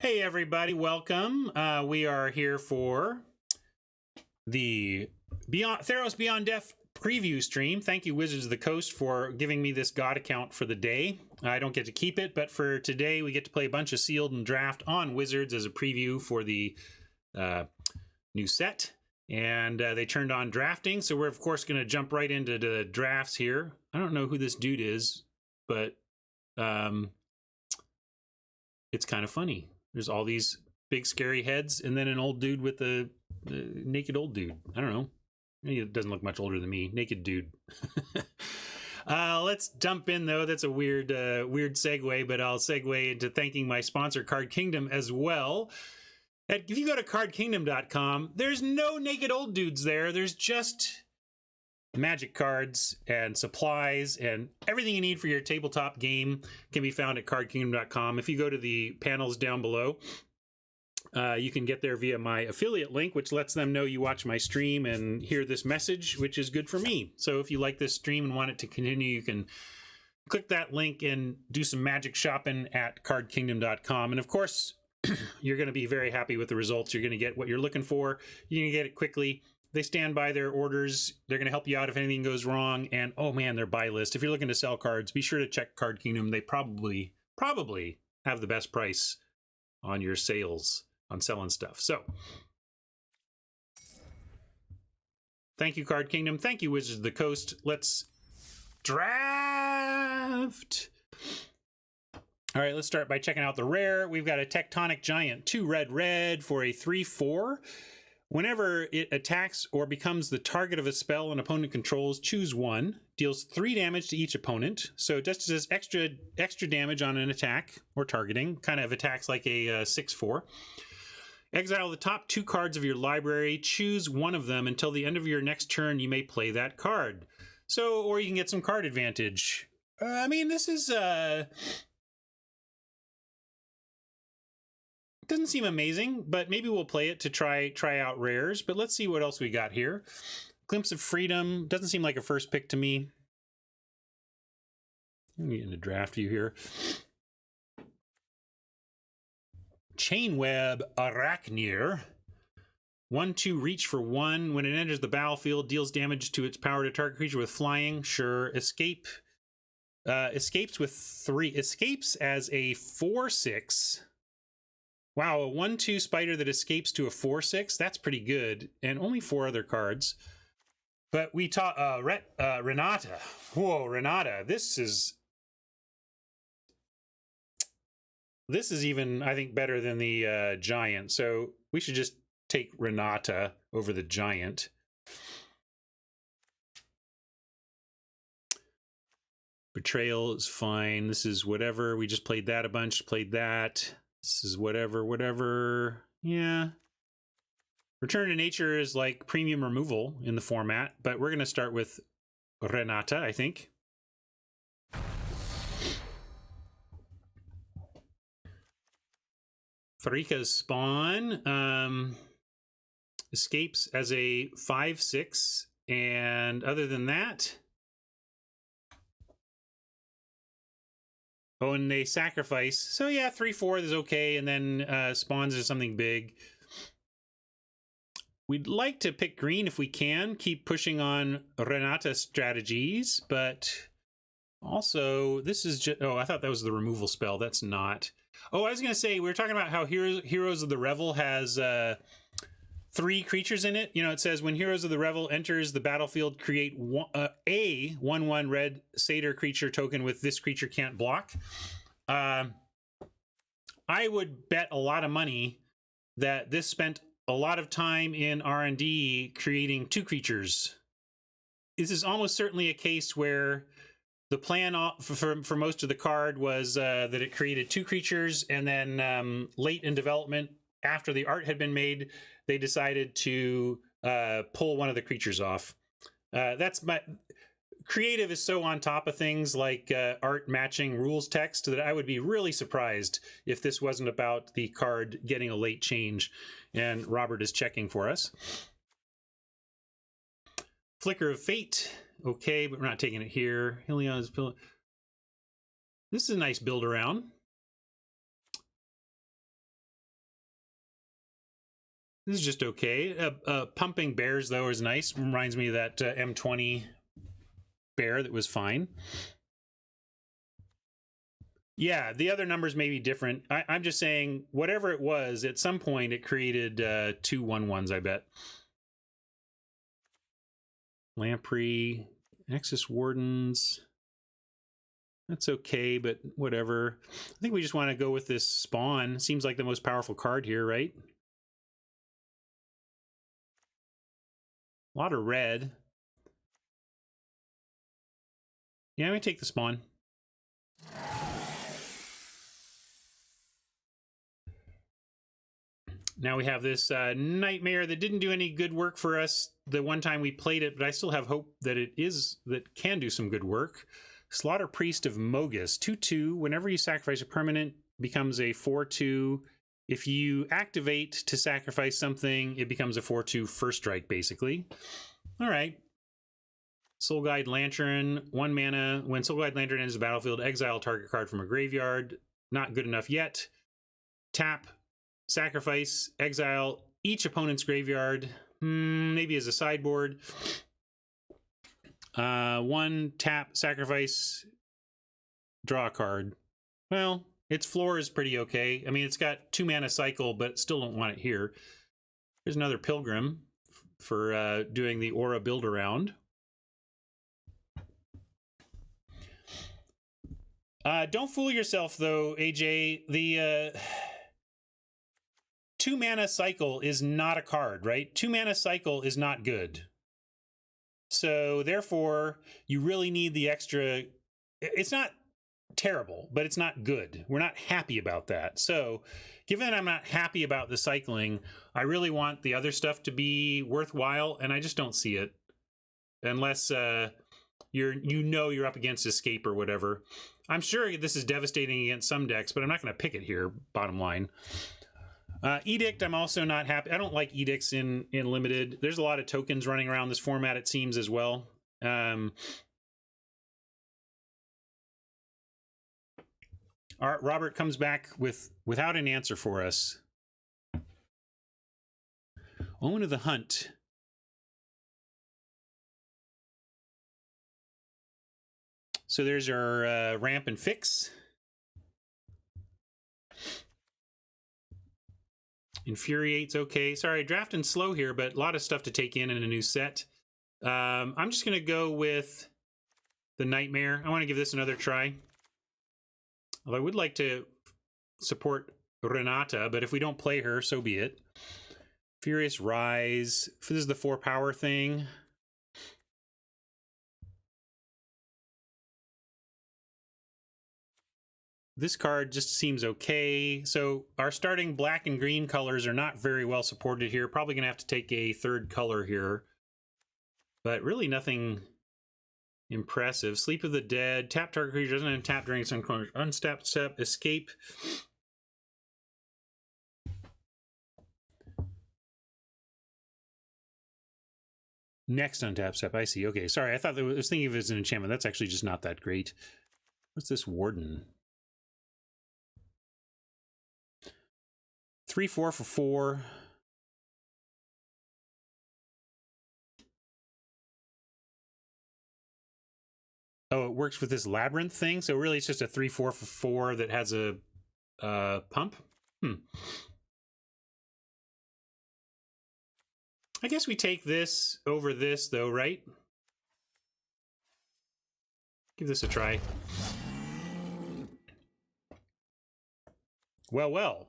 Hey everybody, welcome. We are here for the Theros Beyond Death preview stream. Thank you, Wizards of the Coast, for giving me this god account for the day. I don't get to keep it, but for today we get to play a bunch of sealed and draft on Wizards as a preview for the new set. And they turned on drafting, so we're of course going to jump right into the drafts here. I don't know who this dude is, but it's kind of funny. There's all these big scary heads and then an old dude with a naked old dude. I don't know. He doesn't look much older than me. Naked dude. Let's jump in though. That's a weird segue, but I'll segue into thanking my sponsor Card Kingdom as well. If you go to cardkingdom.com, there's no naked old dudes there. There's just magic cards and supplies and everything you need for your tabletop game can be found at cardkingdom.com. If you go to the panels down below, you can get there via my affiliate link, which lets them know you watch my stream and hear this message, which is good for me. So if you like this stream and want it to continue, you can click that link and do some magic shopping at cardkingdom.com. And of course, you're going to be very happy with the results. You're going to get what you're looking for. You're going to get it quickly. They stand by their orders. They're going to help you out if anything goes wrong. And oh man, their buy list. If you're looking to sell cards, be sure to check Card Kingdom. They probably have the best price on your sales on selling stuff. So thank you, Card Kingdom. Thank you, Wizards of the Coast. Let's draft. All right, let's start by checking out the rare. We've got a Tectonic Giant, 2 red for a 3/4. Whenever it attacks or becomes the target of a spell an opponent controls, choose 1. Deals 3 damage to each opponent. So it just does extra damage on an attack or targeting. Kind of attacks like a 6/4. Exile the top 2 cards of your library. Choose one of them until the end of your next turn. You may play that card. So, or you can get some card advantage. I mean, this is doesn't seem amazing, but maybe we'll play it to try out rares. But let's see what else we got here. Glimpse of Freedom doesn't seem like a first pick to me. Let me get into draft view here. Chainweb Arachneer. 1/2 reach for 1. When it enters the battlefield, deals damage to its power to target creature with flying. Sure. Escapes with 3. Escapes as a 4/6. Wow, a 1/2 spider that escapes to a 4/6. That's pretty good. And only 4 other cards. But we taught Renata. Whoa, Renata. This is even, I think, better than the Giant. So we should just take Renata over the Giant. Betrayal is fine. This is whatever. We just played that a bunch. Played that. This is whatever. Yeah. Return to Nature is like premium removal in the format, but we're going to start with Renata, I think. Farika's Spawn escapes as a 5/6, and other than that... Oh, and they sacrifice. So yeah, 3/4 is okay, and then spawns is something big. We'd like to pick green if we can, keep pushing on Renata strategies, but also this is just... Oh, I thought that was the removal spell. That's not. Oh, I was going to say, we were talking about how Heroes of the Revel has 3 creatures in it. You know, it says when Heroes of the Revel enters the battlefield, create a 1/1 red satyr creature token with this creature can't block. I would bet a lot of money that this spent a lot of time in R&D creating 2 creatures. This is almost certainly a case where the plan for most of the card was that it created 2 creatures, and then late in development, after the art had been made, they decided to pull one of the creatures off. That's my... Creative is so on top of things like art matching rules text that I would be really surprised if this wasn't about the card getting a late change. And Robert is checking for us. Flicker of Fate. Okay, but we're not taking it here. Hilion's Pillow. This is a nice build around. This is just okay. Pumping bears, though, is nice. Reminds me of that M20 bear that was fine. Yeah, the other numbers may be different. I'm just saying, whatever it was, at some point it created 2 1-1s, I bet. Lamprey, Nexus Wardens. That's okay, but whatever. I think we just want to go with this Spawn. Seems like the most powerful card here, right? A lot of red. Yeah, I'm going to take the Spawn. Now we have this Nightmare that didn't do any good work for us the one time we played it, but I still have hope that that can do some good work. Slaughter Priest of Mogus, 2/2. Whenever you sacrifice a permanent, becomes a 4/2. If you activate to sacrifice something, it becomes a 4/2 first strike, basically. All right. Soul Guide Lantern, 1 mana. When Soul Guide Lantern enters the battlefield, exile target card from a graveyard. Not good enough yet. Tap, sacrifice, exile each opponent's graveyard, maybe as a sideboard. 1 tap, sacrifice, draw a card. Well, its floor is pretty okay. I mean, it's got 2 mana cycle, but still don't want it here. There's another Pilgrim for doing the Aura build around. Don't fool yourself, though, AJ. The 2 mana cycle is not a card, right? 2 mana cycle is not good. So therefore, you really need the extra. It's not terrible, but it's not good. We're not happy about that. So given that I'm not happy about the cycling, I really want the other stuff to be worthwhile, and I just don't see it. Unless you're up against Escape or whatever. I'm sure this is devastating against some decks, but I'm not going to pick it here, bottom line. Edict, I'm also not happy. I don't like edicts in limited. There's a lot of tokens running around this format, it seems, as well. Robert comes back without an answer for us. Omen of the Hunt. So there's our ramp and fix. Infuriate's okay. Sorry, drafting slow here, but a lot of stuff to take in a new set. I'm just going to go with the Nightmare. I want to give this another try. Although I would like to support Renata, but if we don't play her, so be it. Furious Rise. This is the 4 power thing. This card just seems okay. So our starting black and green colors are not very well supported here. Probably going to have to take a 3rd color here. But really nothing impressive. Sleep of the Dead. Tap target creature doesn't untap during its untapped step. Escape. Next untap step. I see. Okay, sorry. I was thinking of it as an enchantment. That's actually just not that great. What's this Warden? 3/4 for 4. Oh, it works with this Labyrinth thing? So really it's just a 3/4 for 4 that has a pump? I guess we take this over this, though, right? Give this a try. Well, well.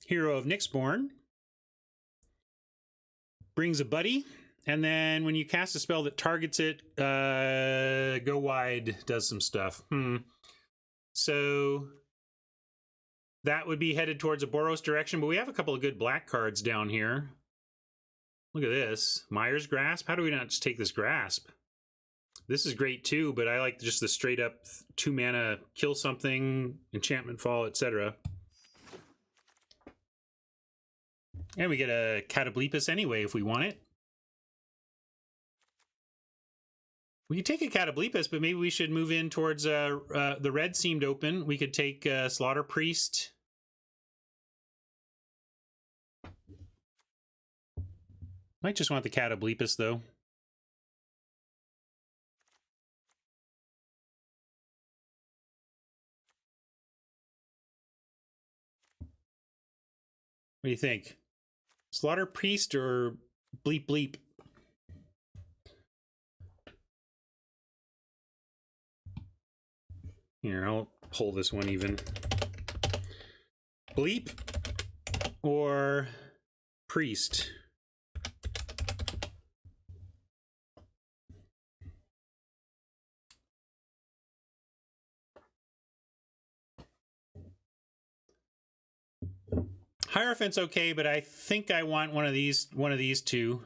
Hero of Nyxborn brings a buddy, and then when you cast a spell that targets it, Go Wide does some stuff. So that would be headed towards a Boros direction, but we have a couple of good black cards down here. Look at this. Mire's Grasp. How do we not just take this Grasp? This is great too, but I like just the straight up 2 mana, kill something, enchantment fall, etc. And we get a Catoblepus anyway if we want it. We could take a Catoblepus, but maybe we should move in towards the red seemed open. We could take Slaughter Priest. Might just want the Catoblepus, though. What do you think? Slaughter Priest or Bleep Bleep? Here, I'll pull this one even. Bleep or Priest? Hierophant's okay, but I think I want one of these two.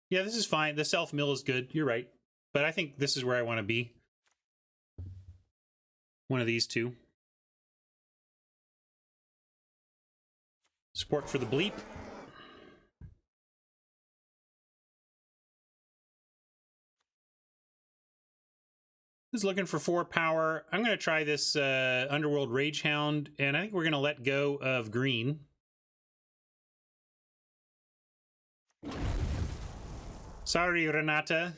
Yeah, this is fine. The self-mill is good. You're right. But I think this is where I want to be. One of these two. Support for the bleep. This is looking for 4 power. I'm going to try this Underworld Ragehound, and I think we're going to let go of green. Sorry, Renata.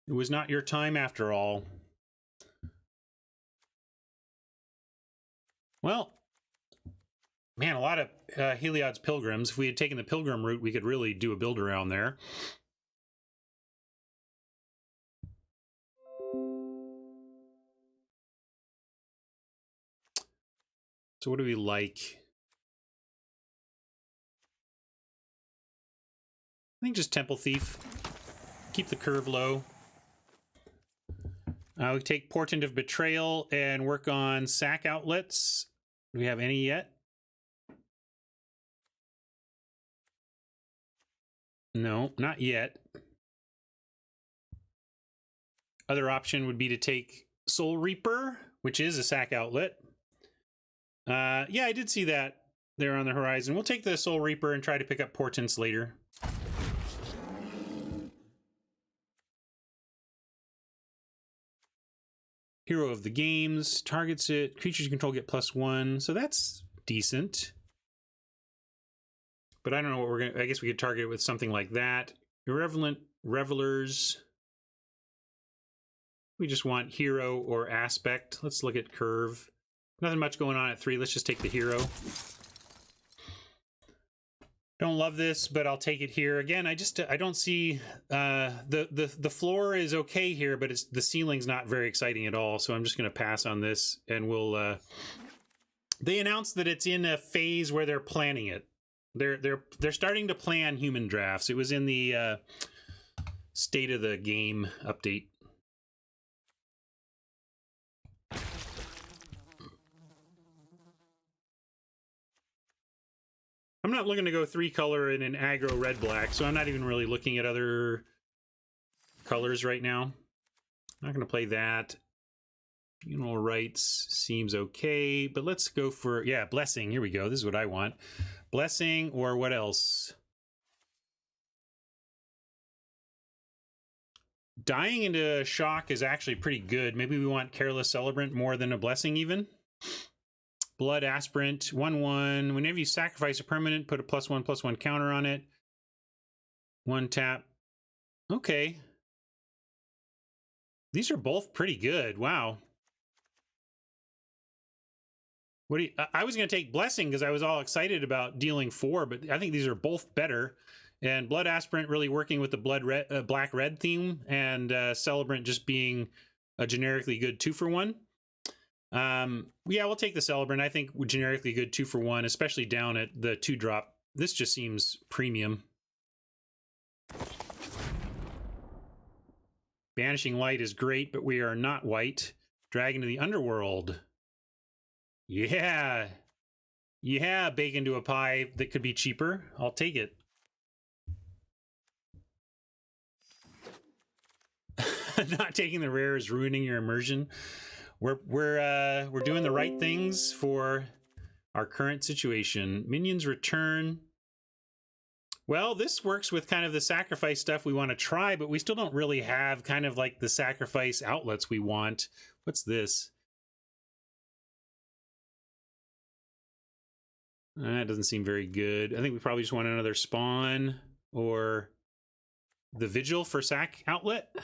It was not your time after all. Well, man, a lot of Heliod's Pilgrims. If we had taken the Pilgrim route, we could really do a build around there. So what do we like? I think just Temple Thief. Keep the curve low. We take Portent of Betrayal and work on sack outlets. Do we have any yet? No, not yet. Other option would be to take Soul Reaper, which is a sack outlet. Yeah, I did see that there on the horizon. We'll take the Soul Reaper and try to pick up Portents later. Hero of the Games, targets it, creatures you control get +1, so that's decent. But I don't know what we're gonna, I guess we could target it with something like that. Irrelevant Revelers. We just want Hero or Aspect. Let's look at Curve. Nothing much going on at 3, let's just take the Hero. Don't love this, but I'll take it here. Again, I don't see the floor is okay here, but it's the ceiling's not very exciting at all. So I'm just going to pass on this, and we'll. They announced that it's in a phase where they're planning it. They're starting to plan human drafts. It was in the state of the game update. I'm not looking to go 3-color in an aggro red-black, so I'm not even really looking at other colors right now. I'm not going to play that. Funeral Rites seems okay, but let's go for, yeah, Blessing. Here we go. This is what I want. Blessing, or what else? Dying into Shock is actually pretty good. Maybe we want Careless Celebrant more than a Blessing even. Blood Aspirant, 1/1. Whenever you sacrifice a permanent, put a +1/+1 counter on it. 1 tap. Okay. These are both pretty good. Wow. What do you, I was going to take Blessing because I was all excited about dealing 4, but I think these are both better. And Blood Aspirant really working with the black-red theme, and Celebrant just being a generically good 2-for-1. Yeah, we'll take the Celebrant. I think generically good 2-for-1, especially down at the 2-drop. This just seems premium. Banishing Light is great, but we are not white. Dragon to the Underworld. Yeah. Yeah, bacon to a pie that could be cheaper. I'll take it. Not taking the rare is ruining your immersion. We're doing the right things for our current situation. Minions return. Well, this works with kind of the sacrifice stuff we want to try, but we still don't really have kind of like the sacrifice outlets we want. What's this? That doesn't seem very good. I think we probably just want another spawn or the Vigil for sack outlet.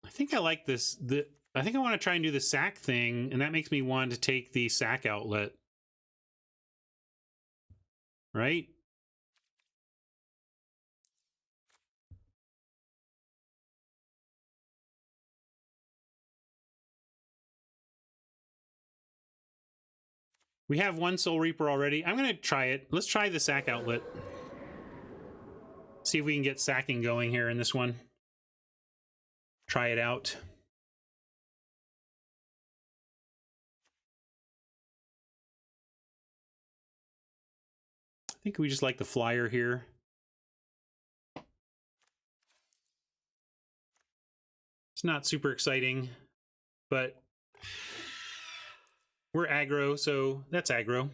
I think I like this. I think I want to try and do the sack thing, and that makes me want to take the sack outlet. Right? We have one Soul Reaper already. I'm going to try it. Let's try the sack outlet. See if we can get sacking going here in this one. Try it out. I think we just like the flyer here. It's not super exciting, but we're aggro, so that's aggro.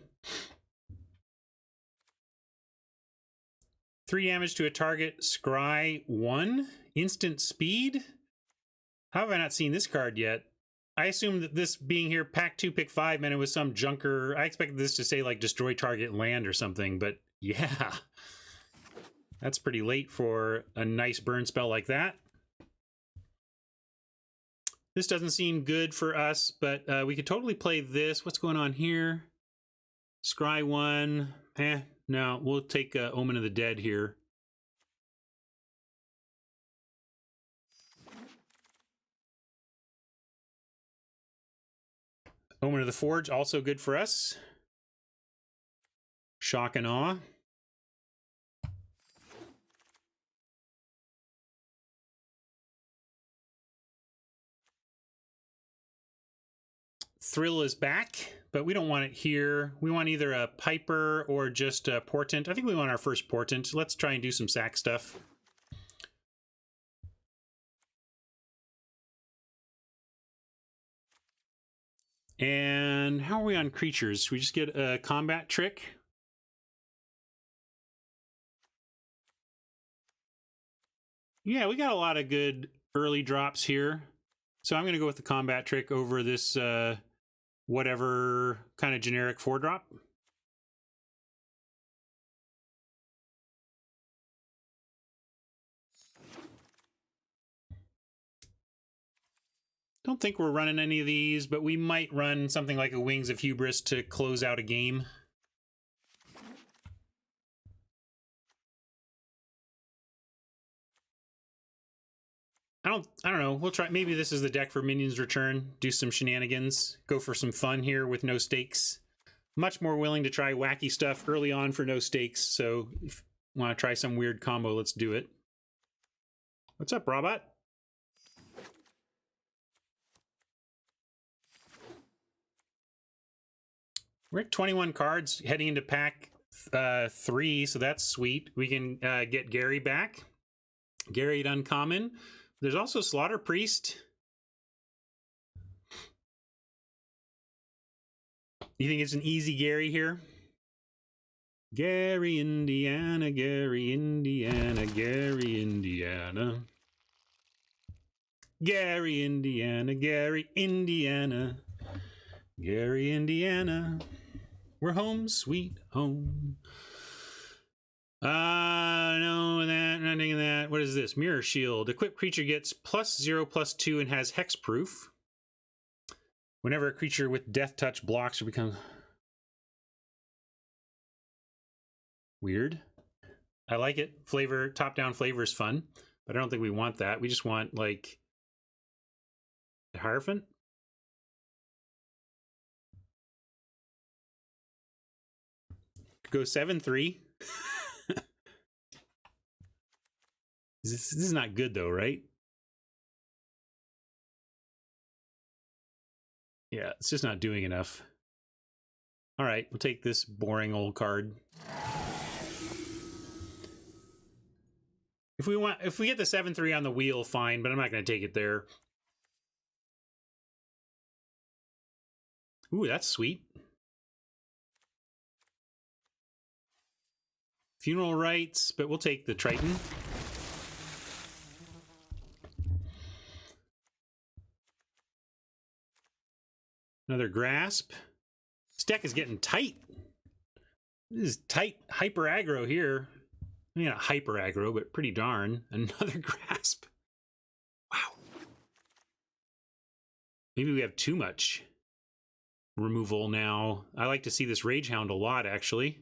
3 damage to a target, scry 1, instant speed. How have I not seen this card yet? I assumed that this being here, pack 2, pick 5, meant it was some junker. I expected this to say like destroy target land or something, but yeah. That's pretty late for a nice burn spell like that. This doesn't seem good for us, but we could totally play this. What's going on here? Scry 1. No, we'll take Omen of the Dead here. Omen of the Forge, also good for us. Shock and Awe. Thrill is back, but we don't want it here. We want either a Piper or just a Portent. I think we want our first Portent. Let's try and do some sack stuff. And how are we on creatures? Should we just get a combat trick? Yeah, we got a lot of good early drops here. So I'm going to go with the combat trick over this whatever kind of generic 4-drop. Don't think we're running any of these, but we might run something like a Wings of Hubris to close out a game. I don't know. We'll try. Maybe this is the deck for Minions Return. Do some shenanigans. Go for some fun here with no stakes. Much more willing to try wacky stuff early on for no stakes. So if you want to try some weird combo, let's do it. What's up, Robot? We're at 21 cards heading into pack 3, so that's sweet. We can get Gary back. Gary at Uncommon. There's also Slaughter Priest. You think it's an easy Gary here? Gary, Indiana, Gary, Indiana, Gary, Indiana. Gary, Indiana, Gary, Indiana. Gary, Indiana. We're home, sweet home. No, not doing that. What is this? Mirror Shield. Equipped creature gets +0/+2 and has hexproof. Whenever a creature with Death Touch blocks or becomes... Weird. I like it. Flavor, top-down flavor is fun, but I don't think we want that. We just want, like, the Hierophant. Go 7/3. This is not good though, right? Yeah, it's just not doing enough. All right, we'll take this boring old card. If we get the 7/3 on the wheel, fine, but I'm not going to take it there. Ooh, that's sweet. Funeral Rites, but we'll take the Triton. Another grasp. This deck is getting tight. This is tight, hyper aggro here. I mean, not hyper aggro, but pretty darn. Another grasp. Wow. Maybe we have too much removal now. I like to see this Rage Hound a lot, actually.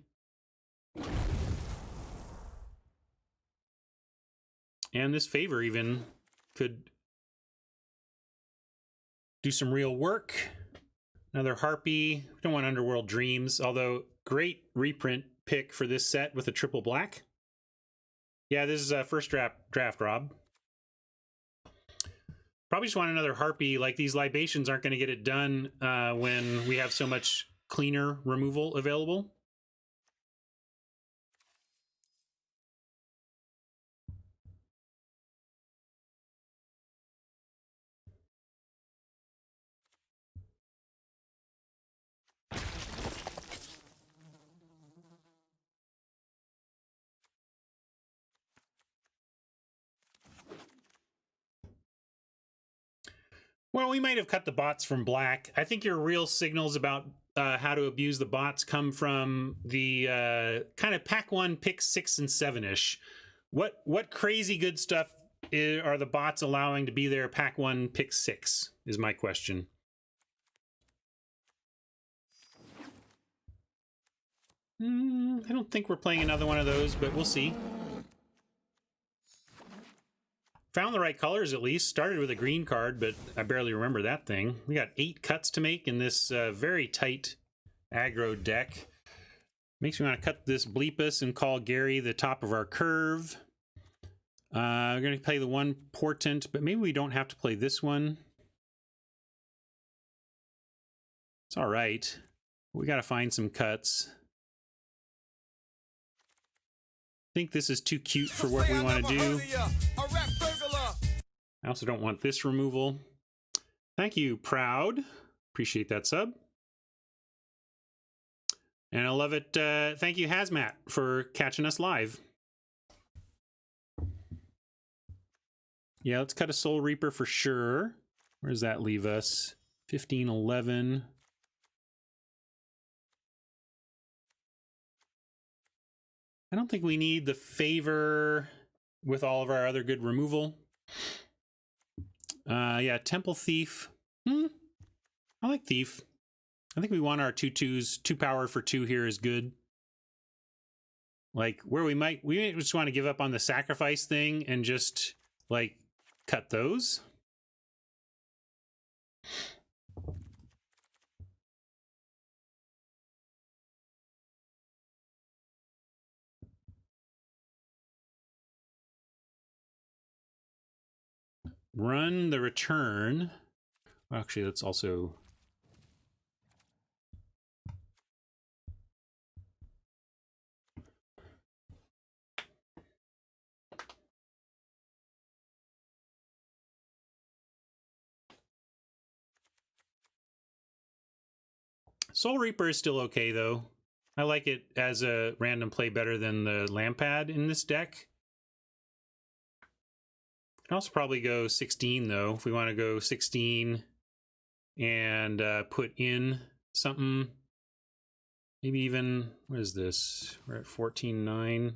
And this Favor even could do some real work. Another Harpy. We don't want Underworld Dreams, although great reprint pick for this set with a triple black. Yeah, this is a first draft, Rob. Probably just want another Harpy. Like, these Libations aren't going to get it done when we have so much cleaner removal available. Well, we might have cut the bots from black. I think your real signals about how to abuse the bots come from the kind of pack 1, pick 6 and 7-ish. What crazy good stuff are the bots allowing to be there pack 1, pick 6 is my question. I don't think we're playing another one of those, but we'll see. Found the right colors at least. Started with a green card, but I barely remember that thing. We got 8 cuts to make in this very tight aggro deck. Makes me want to cut this Bleepus and call Gary the top of our curve. We're going to play the one Portent, but maybe we don't have to play this one. It's all right. We got to find some cuts. I think this is too cute for what we want to do. I also don't want this removal. Thank you, Proud. Appreciate that sub. And I love it. Thank you, Hazmat, for catching us live. Yeah, let's cut a Soul Reaper for sure. Where does that leave us? 15, 11. I don't think we need the Favor with all of our other good removal. Yeah, Temple Thief. I like Thief. I think we want our 2/2s. 2 power for 2 here is good. Like, where we just want to give up on the sacrifice thing and just, like, cut those. Run the return. Well, actually, that's also... Soul Reaper is still okay, though. I like it as a random play better than the Lampad in this deck. I'd also probably go 16, though, if we want to go 16 and put in something. Maybe even, what is this? We're at 14.9.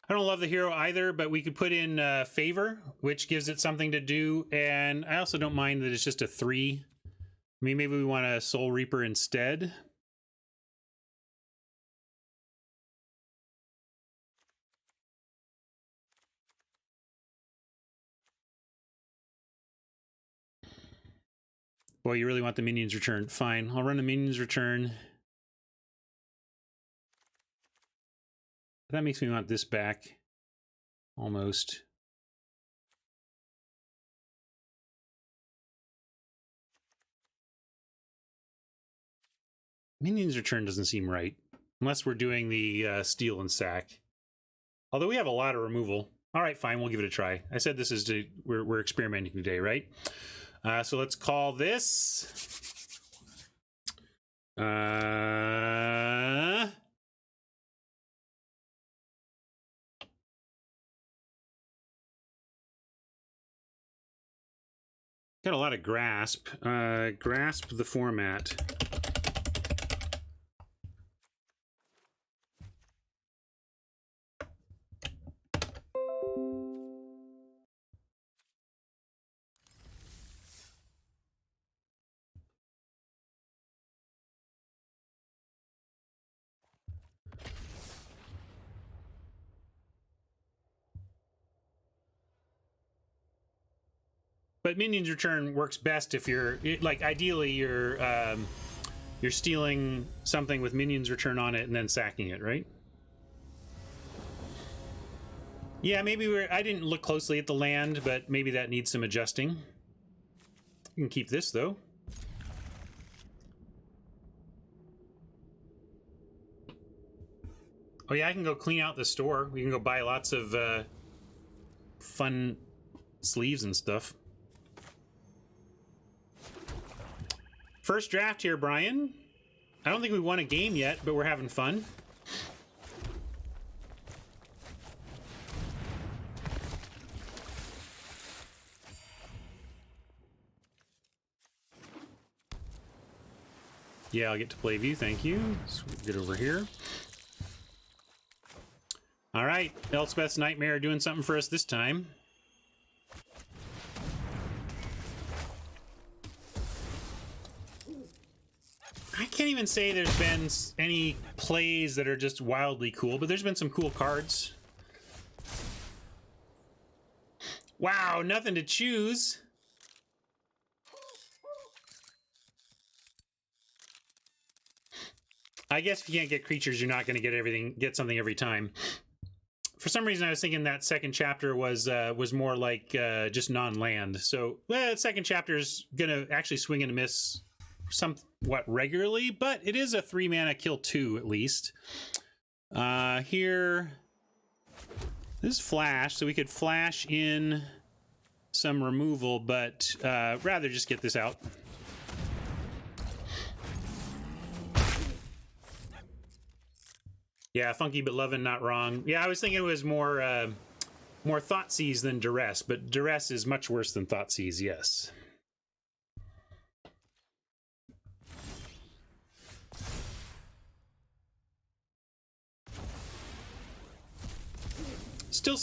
I don't love the hero either, but we could put in Favor, which gives it something to do. And I also don't mind that it's just a 3. I mean, maybe we want a Soul Reaper instead. Boy, you really want the Minions Return. Fine, I'll run the Minions Return. That makes me want this back. Almost. Minions Return doesn't seem right. Unless we're doing the Steal and Sack. Although we have a lot of removal. All right, fine, we'll give it a try. I said this is we're experimenting today, right? So let's call this... Got a lot of grasp. Grasp the format. But Minions Return works best if you're, like, ideally you're stealing something with Minions Return on it and then sacking it, right? Yeah, maybe I didn't look closely at the land, but maybe that needs some adjusting. You can keep this, though. Oh yeah, I can go clean out the store. We can go buy lots of fun sleeves and stuff. First draft here, Brian. I don't think we won a game yet, but we're having fun. Yeah, I'll get to play view, thank you. So we'll get over here. All right, Elspeth's Nightmare doing something for us this time. I can't even say there's been any plays that are just wildly cool, but there's been some cool cards. Wow, nothing to choose. I guess if you can't get creatures, you're not going to get something every time. For some reason, I was thinking that second chapter was more like just non-land. So, second chapter is going to actually swing and miss somewhat regularly, but it is a 3-mana kill 2 at least. Here, this is flash, so we could flash in some removal, but rather just get this out. Yeah, funky but lovin', not wrong. Yeah, I was thinking it was more Thoughtseize than Duress, but Duress is much worse than Thoughtseize, yes. Still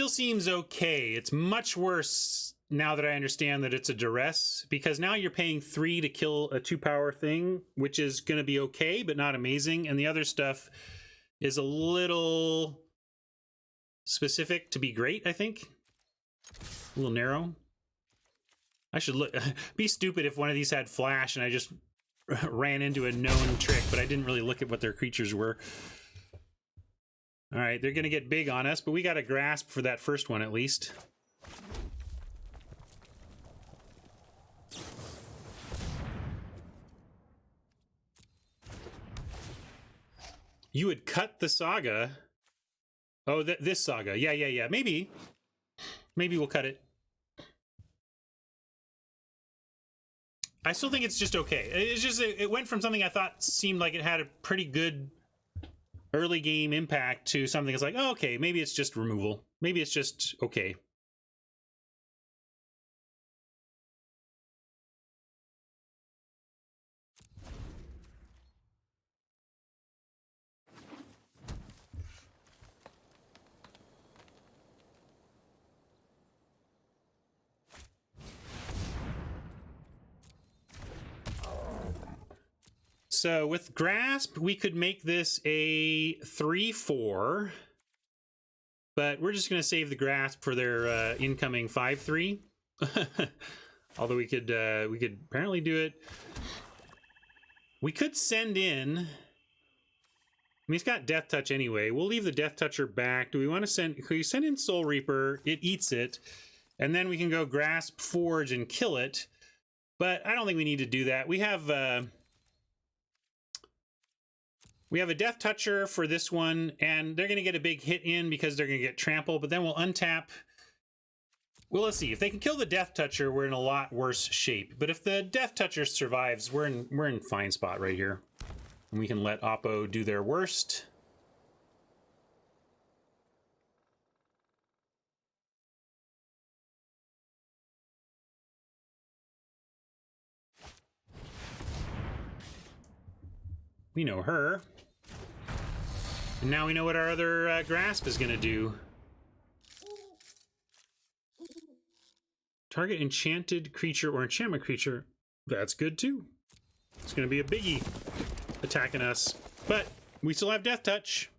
seems okay. It's much worse now that I understand that it's a Duress, because now you're paying 3 to kill a 2-power thing, which is going to be okay, but not amazing, and the other stuff is a little specific to be great, I think. A little narrow. I should look. Be stupid if one of these had flash and I just ran into a known trick, but I didn't really look at what their creatures were. All right, they're going to get big on us, but we got a grasp for that first one at least. You would cut the saga. Oh, this saga. Yeah. Maybe we'll cut it. I still think it's just okay. It's just, it went from something I thought seemed like it had a pretty good early game impact to something that's like, oh, okay, maybe it's just removal. Maybe it's just okay. So with Grasp, we could make this a 3/4, but we're just going to save the Grasp for their incoming 5/3. Although we could apparently do it. We could send in. I mean, he's got Death Touch anyway. We'll leave the Death Toucher back. Do we want to send? Could we send in Soul Reaper? It eats it, and then we can go Grasp, Forge, and kill it. But I don't think we need to do that. We have a Death Toucher for this one, and they're going to get a big hit in because they're going to get trample, but then we'll untap. Well, let's see. If they can kill the Death Toucher, we're in a lot worse shape. But if the Death Toucher survives, we're in fine spot right here. And we can let Oppo do their worst. We know her. And now we know what our other grasp is going to do. Target enchanted creature or enchantment creature. That's good too. It's going to be a biggie attacking us. But we still have Death Touch.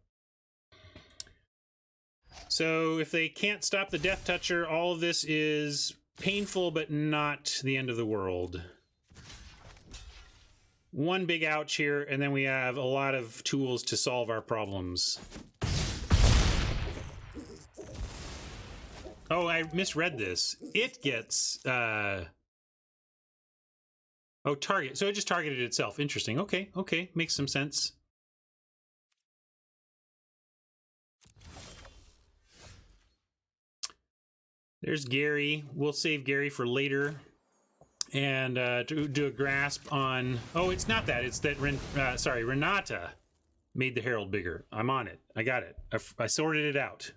So if they can't stop the Death Toucher, all of this is painful, but not the end of the world. One big ouch here, and then we have a lot of tools to solve our problems. Oh, I misread this. It gets... Oh, target. So it just targeted itself. Interesting. Okay, okay. Makes some sense. There's Gary. We'll save Gary for later. And do a grasp on... Oh, it's not that. It's that Renata made the Herald bigger. I'm on it. I got it. I sorted it out.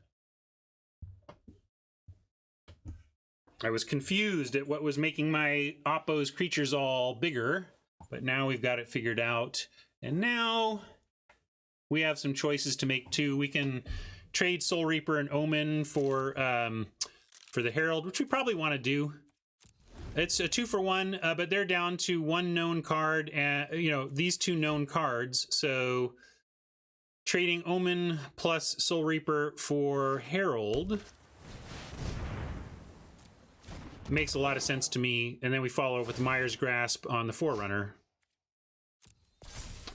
I was confused at what was making my Oppo's creatures all bigger, but now we've got it figured out. And now we have some choices to make too. We can trade Soul Reaper and Omen for the Herald, which we probably want to do. It's a 2-for-1, but they're down to one known card, and these two known cards. So trading Omen plus Soul Reaper for Herald makes a lot of sense to me. And then we follow up with Myers Grasp on the Forerunner.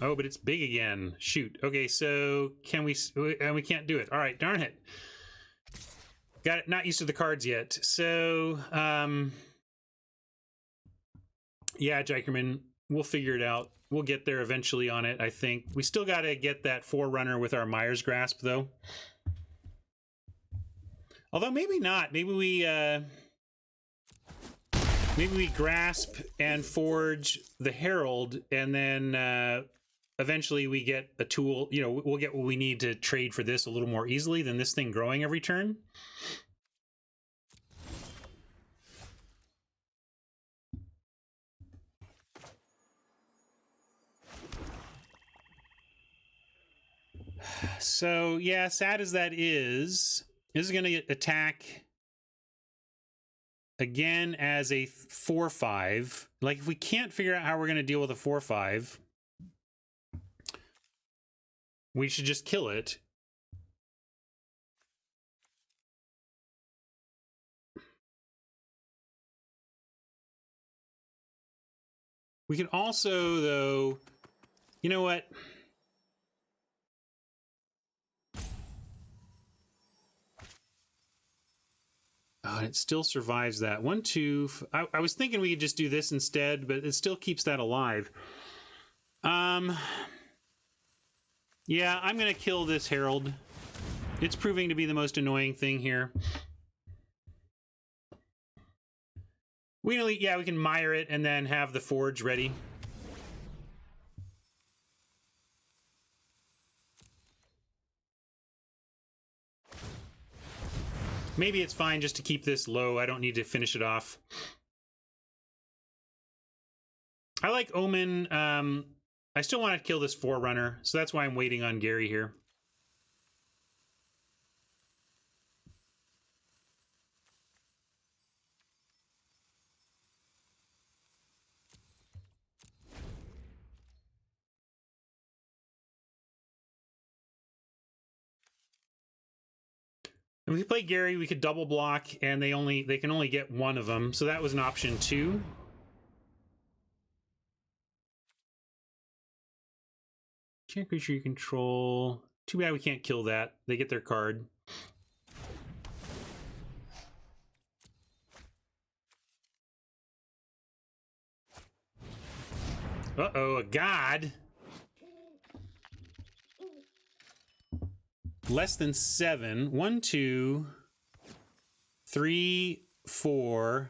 Oh, but it's big again. Shoot. Okay, so can we... And we can't do it. All right, darn it. Got it. Not used to the cards yet. So, yeah, Jikerman, we'll figure it out. We'll get there eventually on it, I think. We still got to get that Forerunner with our Myers Grasp, though. Although maybe not. Maybe we grasp and forge the Herald, and then eventually we get a tool. We'll get what we need to trade for this a little more easily than this thing growing every turn. So, yeah, sad as that is, this is going to attack again as a 4/5. Like, if we can't figure out how we're going to deal with a 4/5, we should just kill it. We can also, though, you know what? Oh, it still survives that. 1, 2... I was thinking we could just do this instead, but it still keeps that alive. Yeah, I'm going to kill this Herald. It's proving to be the most annoying thing here. We can mire it and then have the Forge ready. Maybe it's fine just to keep this low. I don't need to finish it off. I like Omen. I still want to kill this Forerunner, so that's why I'm waiting on Gary here. If we play Gary, we could double block, and they can only get one of them. So that was an option too. Enchant creature you control. Too bad we can't kill that. They get their card. Uh-oh, a god. Less than 7. 1, 2, 3, 4,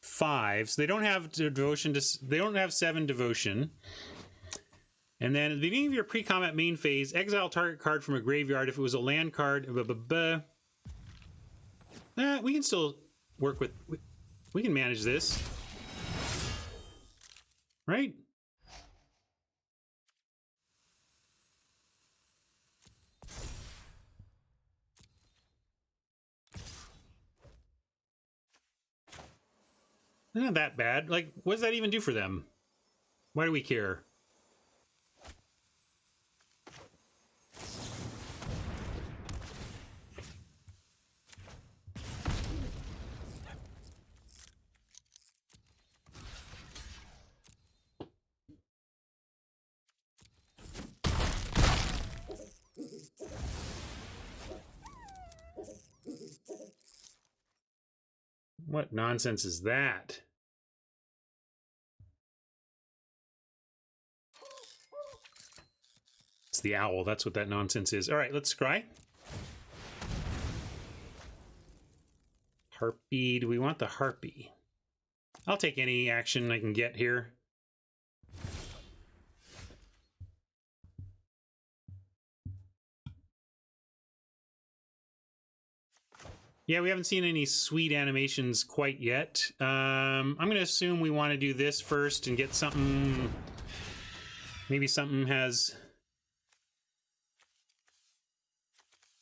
5. So they don't have devotion. They don't have 7 devotion. And then at the beginning of your pre-combat main phase, exile target card from a graveyard. If it was a land card, we can still work with. We can manage this, right? They're not that bad. Like, what does that even do for them? Why do we care? What nonsense is that? It's the owl. That's what that nonsense is. All right, let's scry. Harpy. Do we want the harpy? I'll take any action I can get here. Yeah, we haven't seen any sweet animations quite yet. I'm going to assume we want to do this first and get something... Maybe something has...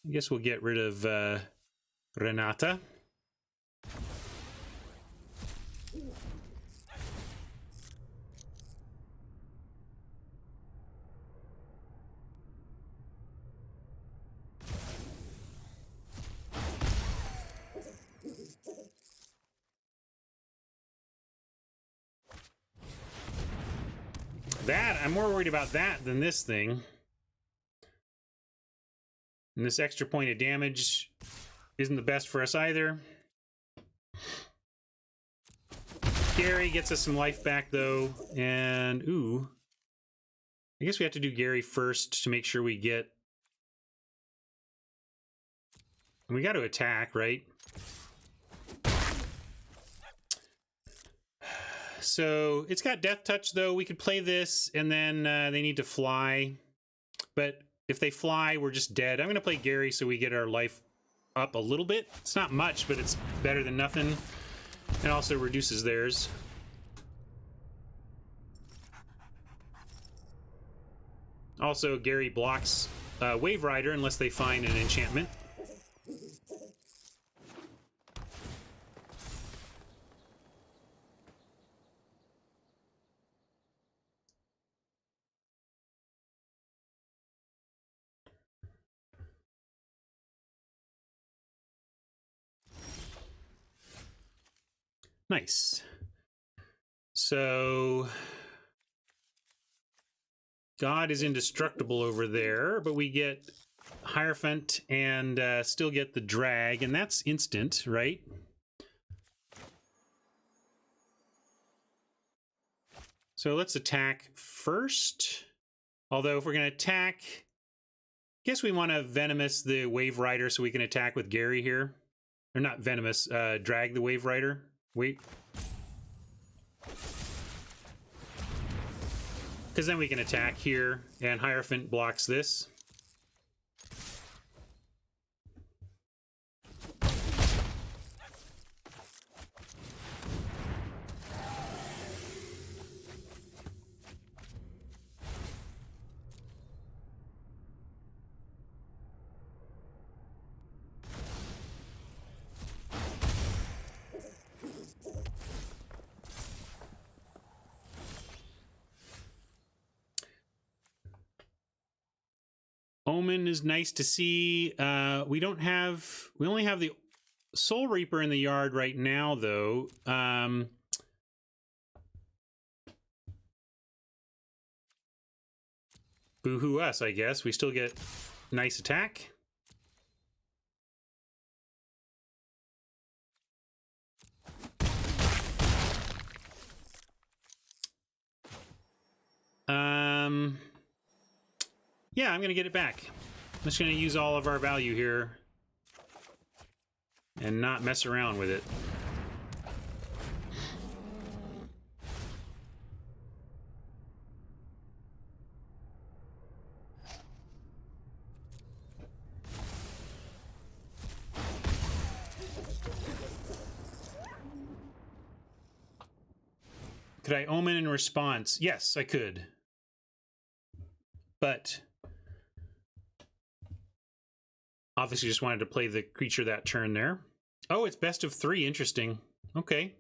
I guess we'll get rid of Renata. That, I'm more worried about that than this thing. And this extra point of damage isn't the best for us either. Gary gets us some life back, though. And, ooh. I guess we have to do Gary first to make sure we get... We got to attack, right? So it's got Death Touch, though. We could play this, and then they need to fly. But if they fly, we're just dead. I'm going to play Gary so we get our life up a little bit. It's not much, but it's better than nothing. And also reduces theirs. Also, Gary blocks Wave Rider unless they find an enchantment. Nice. So God is indestructible over there, but we get Hierophant and still get the drag, and that's instant, right? So let's attack first. Although if we're going to attack, I guess we want to Venomous the Wave Rider so we can attack with Gary here. Or not Venomous, drag the Wave Rider. Wait. Because then we can attack here, and Hierophant blocks this. Omen is nice to see. We only have the Soul Reaper in the yard right now, though. Boo-hoo us, I guess. We still get nice attack. Yeah, I'm going to get it back. I'm just going to use all of our value here and not mess around with it. Could I Omen in response? Yes, I could. But obviously just wanted to play the creature that turn there. Oh, it's best of 3. Interesting. Okay.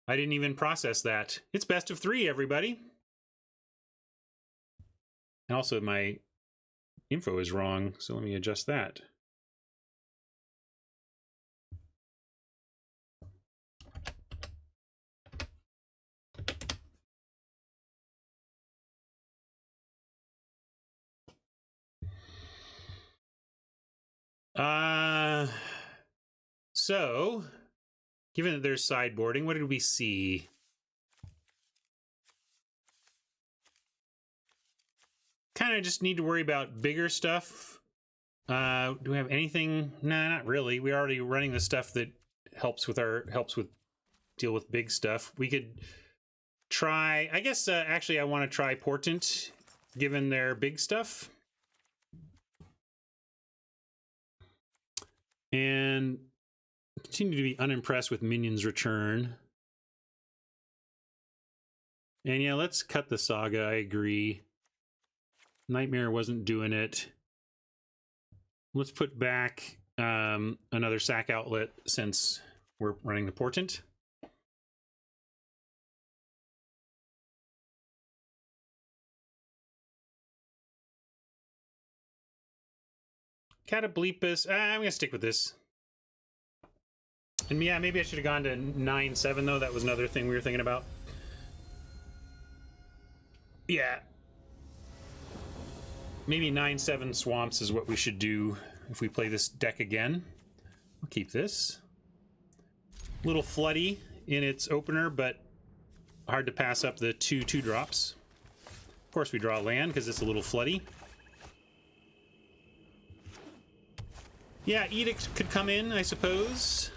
I didn't even process that. It's best of 3, everybody. And also my info is wrong, so let me adjust that. So, given that there's sideboarding, what did we see? Kind of just need to worry about bigger stuff. Do we have anything? Nah, not really. We're already running the stuff that helps with deal with big stuff. We could try, I guess, actually I want to try Portent, given their big stuff. And continue to be unimpressed with Minions Return. And yeah, let's cut the Saga, I agree. Nightmare wasn't doing it. Let's put back another sack outlet since we're running the Portent. Cataplepus, I'm gonna stick with this. And yeah, maybe I should have gone to 9-7 though. That was another thing we were thinking about. Yeah. Maybe 9-7 Swamps is what we should do if we play this deck again. I'll keep this. A little floody in its opener, but hard to pass up the 2/2 drops. Of course we draw land because it's a little floody. Yeah, Edict could come in, I suppose.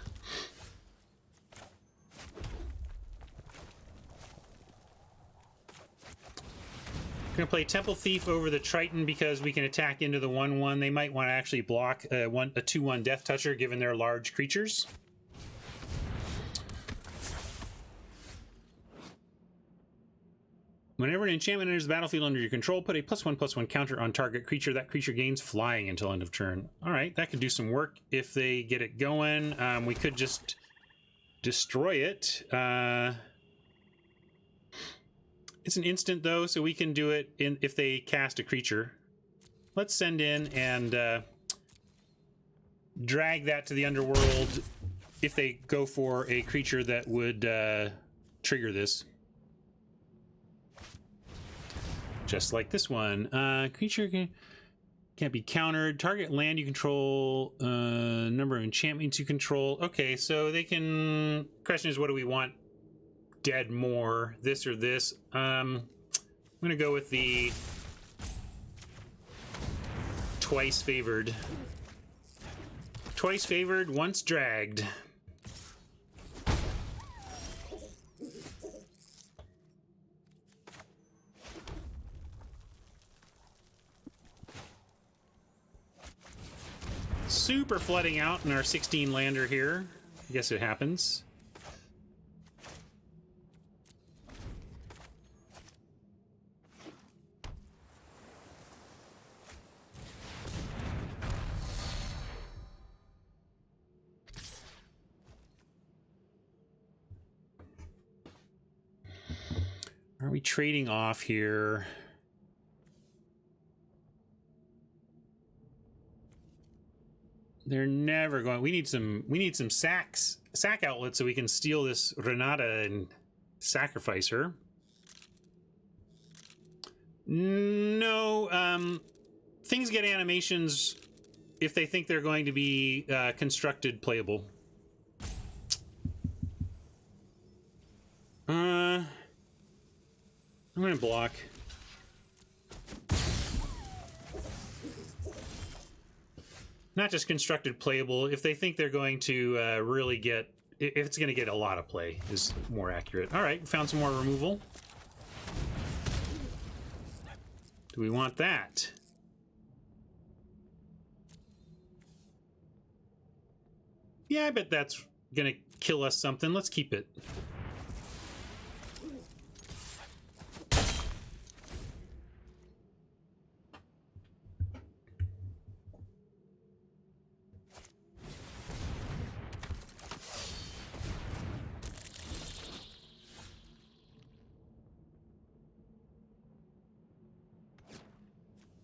Gonna play Temple Thief over the Triton because we can attack into the 1/1. They might want to actually block a 2/1 Death Toucher given their large creatures. Whenever an enchantment enters the battlefield under your control, put a +1/+1 counter on target creature. That creature gains flying until end of turn. All right, that could do some work if they get it going. We could just destroy it. It's an instant though, so we can do it if they cast a creature. Let's send in and drag that to the underworld if they go for a creature that would trigger this. Just like this one. Creature can't be countered. Target land you control, number of enchantments you control. Okay, so they can... Question is, what do we want? Dead more, this or this? I'm gonna go with the twice favored. Twice favored, once dragged. Super flooding out in our 16 lander here. I guess it happens. Are we trading off here? They're never going. We need some sack outlets so we can steal this Renata and sacrifice her. No, things get animations if they think they're going to be constructed playable. I'm gonna block. Not just constructed playable. If they think they're going to really get... If it's going to get a lot of play, is more accurate. All right, found some more removal. Do we want that? Yeah, I bet that's going to kill us something. Let's keep it.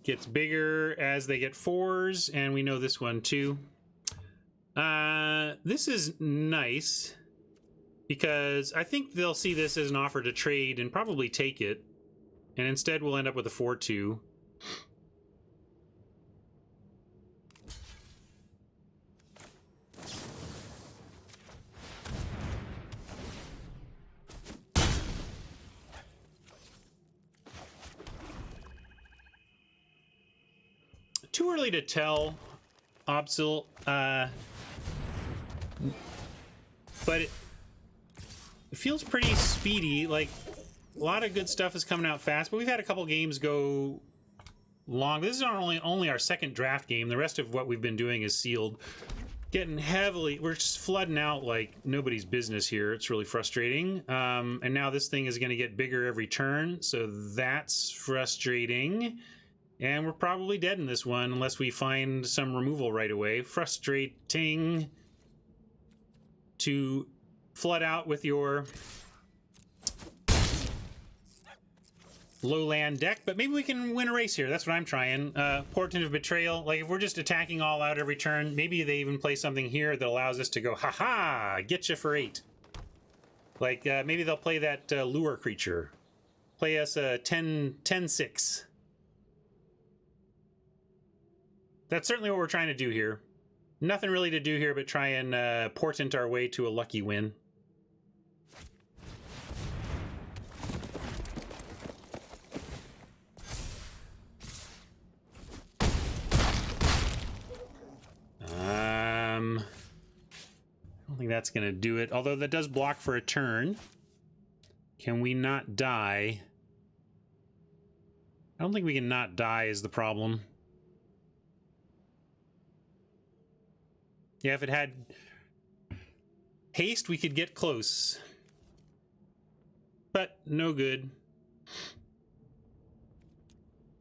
gets bigger as they get 4s, and we know this one too. This is nice because I think they'll see this as an offer to trade and probably take it, and instead we'll end up with a 4-2. Too early to tell, Opsil, but it feels pretty speedy. Like, a lot of good stuff is coming out fast, but we've had a couple games go long. This is only our second draft game. The rest of what we've been doing is sealed. Getting heavily, we're just flooding out like nobody's business here. It's really frustrating. And now this thing is going to get bigger every turn, so that's frustrating. And we're probably dead in this one unless we find some removal right away. Frustrating to flood out with your low-land deck, but maybe we can win a race here. That's what I'm trying. Portent of Betrayal. Like, if we're just attacking all out every turn, maybe they even play something here that allows us to go, ha-ha, get you for 8. Like, maybe they'll play that lure creature. Play us a 10-6. That's certainly what we're trying to do here. Nothing really to do here but try and portent our way to a lucky win. I don't think that's going to do it, although that does block for a turn. Can we not die? I don't think we can not die is the problem. Yeah, if it had haste, we could get close. But no good.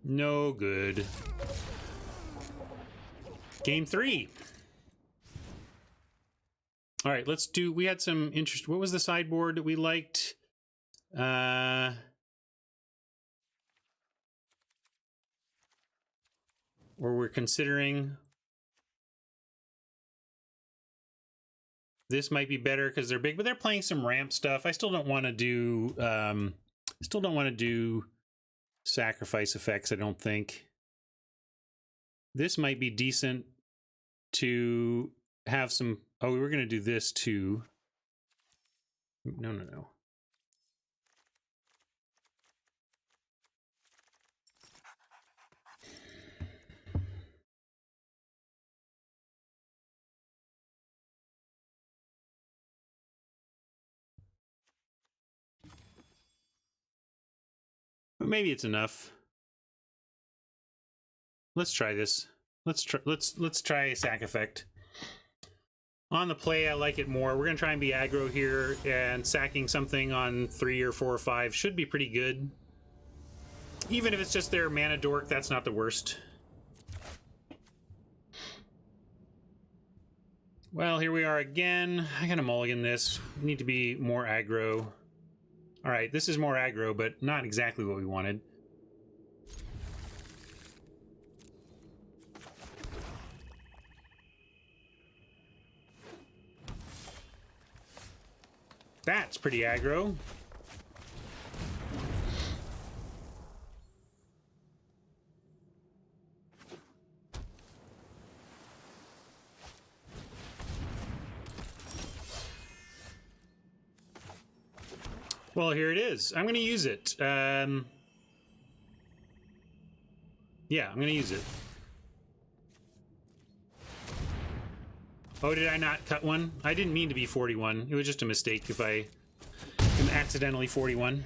No good. Game 3. All right, let's do... We had some interest... What was the sideboard that we liked? Or we're considering... This might be better because they're big, but they're playing some ramp stuff. I still don't want to do sacrifice effects, I don't think. This might be decent to have some... Oh, we were going to do this too. No. But maybe it's enough. Let's try this. Let's try a sack effect. On the play, I like it more. We're gonna try and be aggro here, and sacking something on 3 or 4 or 5 should be pretty good. Even if it's just their mana dork, that's not the worst. Well, here we are again. I gotta mulligan this. We need to be more aggro. All right, this is more aggro, but not exactly what we wanted. That's pretty aggro. Well, here it is. I'm going to use it. Yeah, I'm going to use it. Oh, did I not cut one? I didn't mean to be 41. It was just a mistake if I am accidentally 41.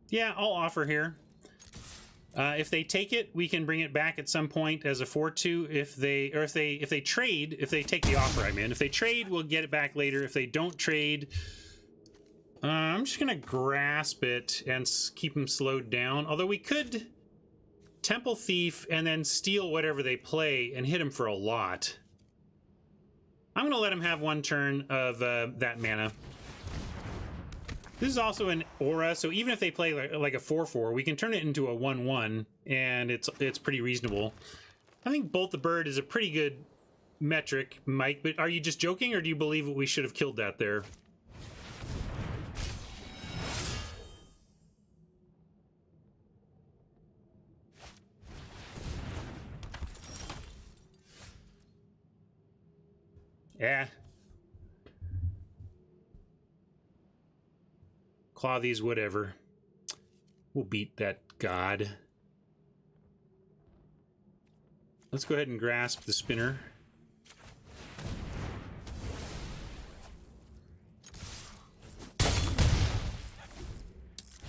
Yeah, I'll offer here. If they take it, we can bring it back at some point as a 4-2. If they trade, if they take the offer I'm in, if they trade, we'll get it back later. If they don't trade, I'm just gonna grasp it and keep them slowed down. Although we could Temple Thief and then steal whatever they play and hit him for a lot. I'm going to let him have one turn of that mana. This is also an aura, so even if they play like a 4/4, we can turn it into a 1/1, and it's pretty reasonable. I think Bolt the Bird is a pretty good metric, Mike, but are you just joking, or do you believe that we should have killed that there? Yeah. Claw these, whatever. We'll beat that god. Let's go ahead and grasp the spinner.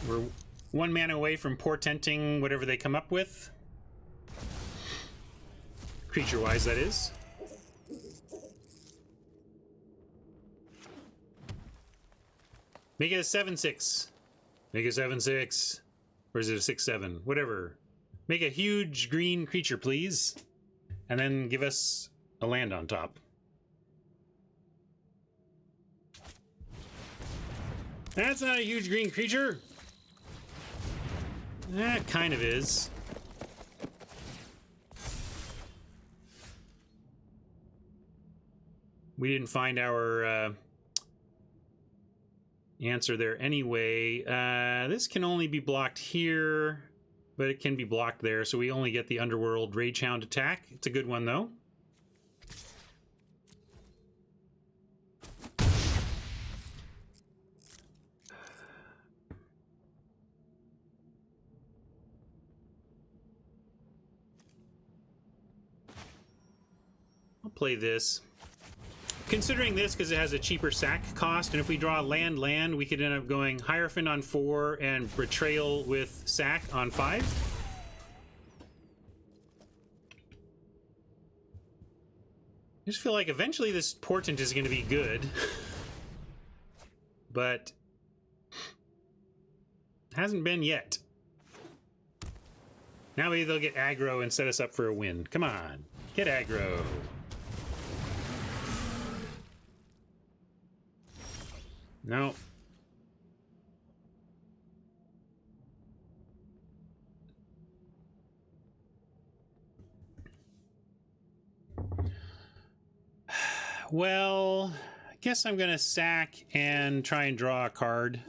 We're 1 mana away from portenting whatever they come up with. Creature-wise, that is. Make it a 7/6. Make it 7/6. Or is it a 6/7? Whatever. Make a huge green creature, please. And then give us a land on top. That's not a huge green creature. That kind of is. We didn't find our answer there anyway. This can only be blocked here, but it can be blocked there, so we only get the Underworld Ragehound attack. It's a good one, though. I'll play this. Considering this, because it has a cheaper sack cost, and if we draw land, we could end up going Hierophant on 4 and Betrayal with sack on 5. I just feel like eventually this Portent is going to be good. But hasn't been yet. Now maybe they'll get aggro and set us up for a win. Come on, get aggro. No. Well, I guess I'm gonna sack and try and draw a card.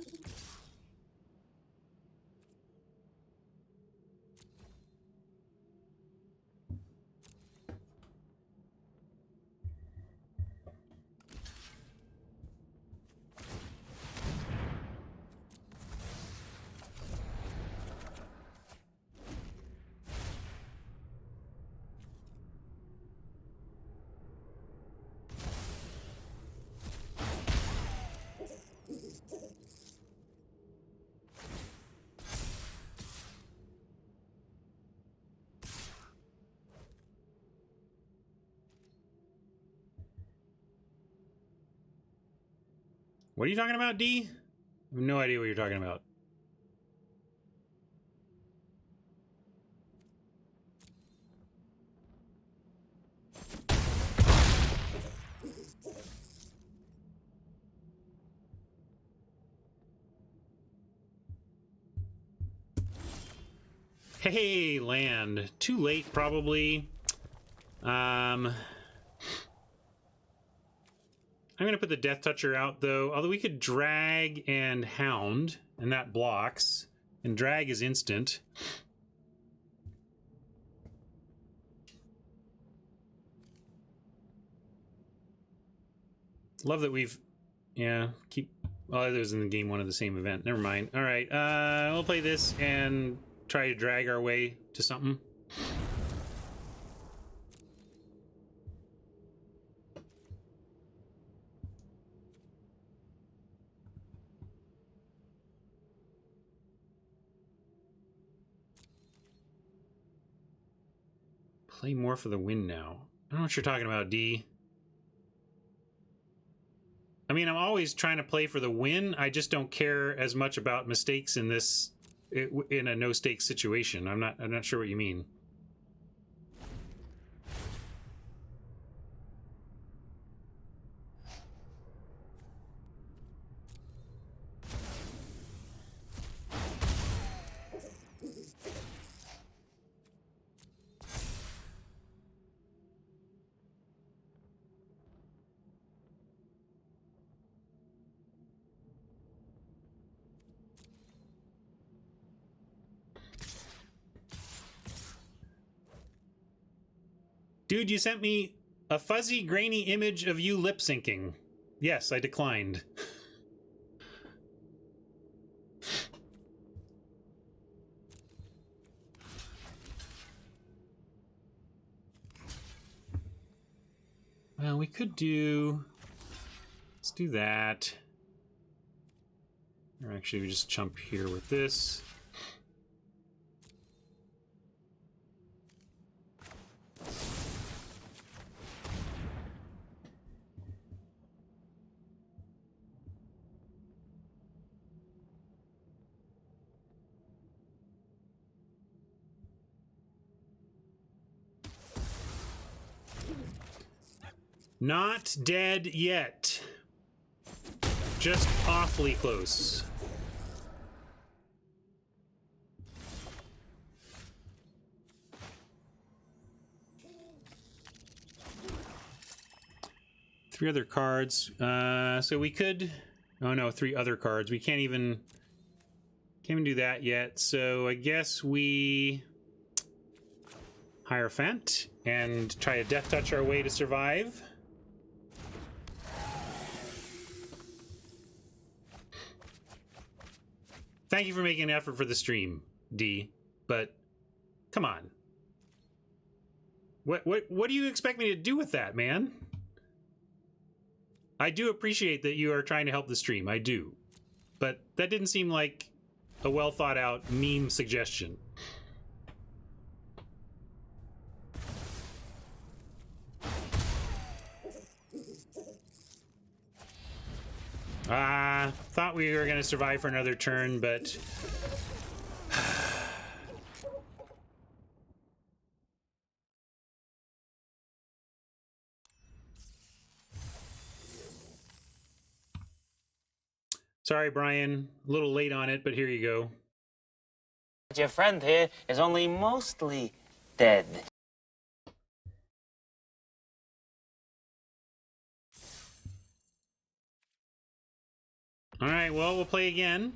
What are you talking about, D? I have no idea what you're talking about. Hey, land. Too late, probably. I'm going to put the Death Toucher out, though. Although we could drag and hound, and that blocks. And drag is instant. Love that we've... Yeah, keep... Oh, those in the game 1 of the same event. Never mind. All right, we'll play this and try to drag our way to something. Play more for the win now. I don't know what you're talking about, D. I mean, I'm always trying to play for the win. I just don't care as much about mistakes in this in a no stakes situation. I'm not sure what you mean. Dude, you sent me a fuzzy, grainy image of you lip syncing. Yes, I declined. Well, we could do... Let's do that. Or actually, we just jump here with this. Not dead yet. Just awfully close. Three other cards. So we could... Oh no, three other cards. We can't even do that yet. So I guess we Hierophant and try to death touch our way to survive. Thank you for making an effort for the stream, D. But come on. What do you expect me to do with that, man? I do appreciate that you are trying to help the stream. I do. But that didn't seem like a well thought out meme suggestion. Thought we were going to survive for another turn, but... Sorry, Brian. A little late on it, but here you go. Your friend here is only mostly dead. All right, well, we'll play again.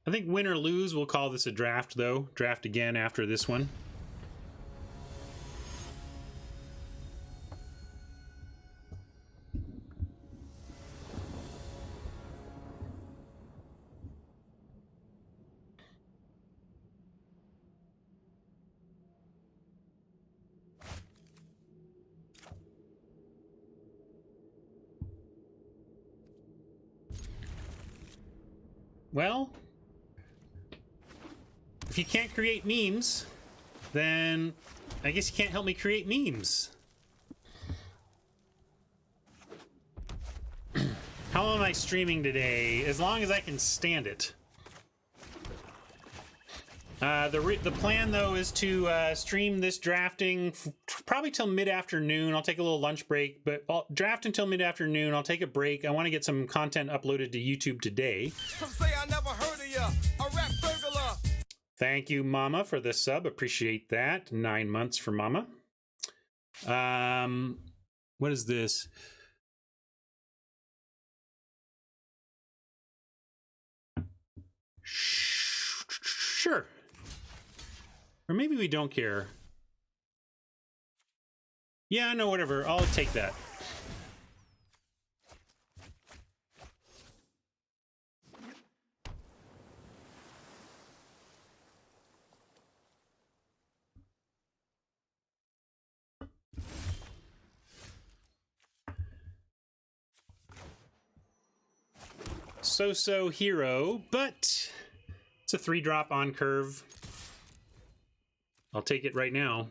I think win or lose, we'll call this a draft, though. Draft again after this one. Well, if you can't create memes, then I guess you can't help me create memes. How long am I streaming today? As long as I can stand it. The plan, though, is to stream this drafting probably till mid-afternoon. I'll take a little lunch break, but I'll draft until mid-afternoon. I'll take a break. I want to get some content uploaded to YouTube today. Some say I never heard of ya, a rap burglar. Thank you, Mama, for the sub. Appreciate that. 9 months for Mama. What is this? Sure. Or maybe we don't care. Yeah, no, whatever. I'll take that. So-so hero, but it's a 3-drop on curve. I'll take it right now.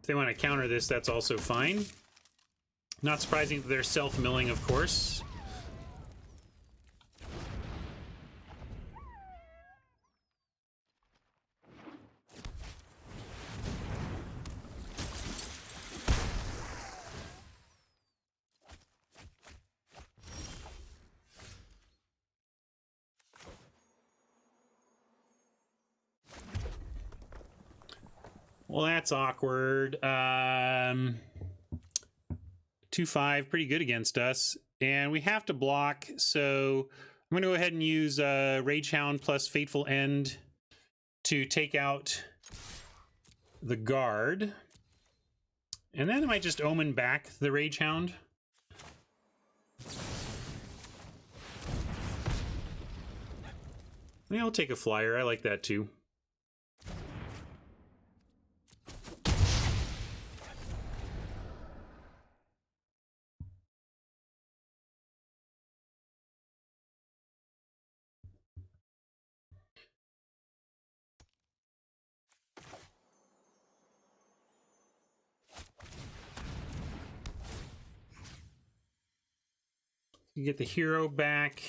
they want to counter this, that's also fine. Not surprising that they're self-milling, of course. Well, that's awkward. 2-5, pretty good against us. And we have to block, so I'm going to go ahead and use Rage Hound plus Fateful End to take out the guard. And then I might just Omen back the Rage Hound. Yeah, I'll take a flyer. I like that too. You get the hero back.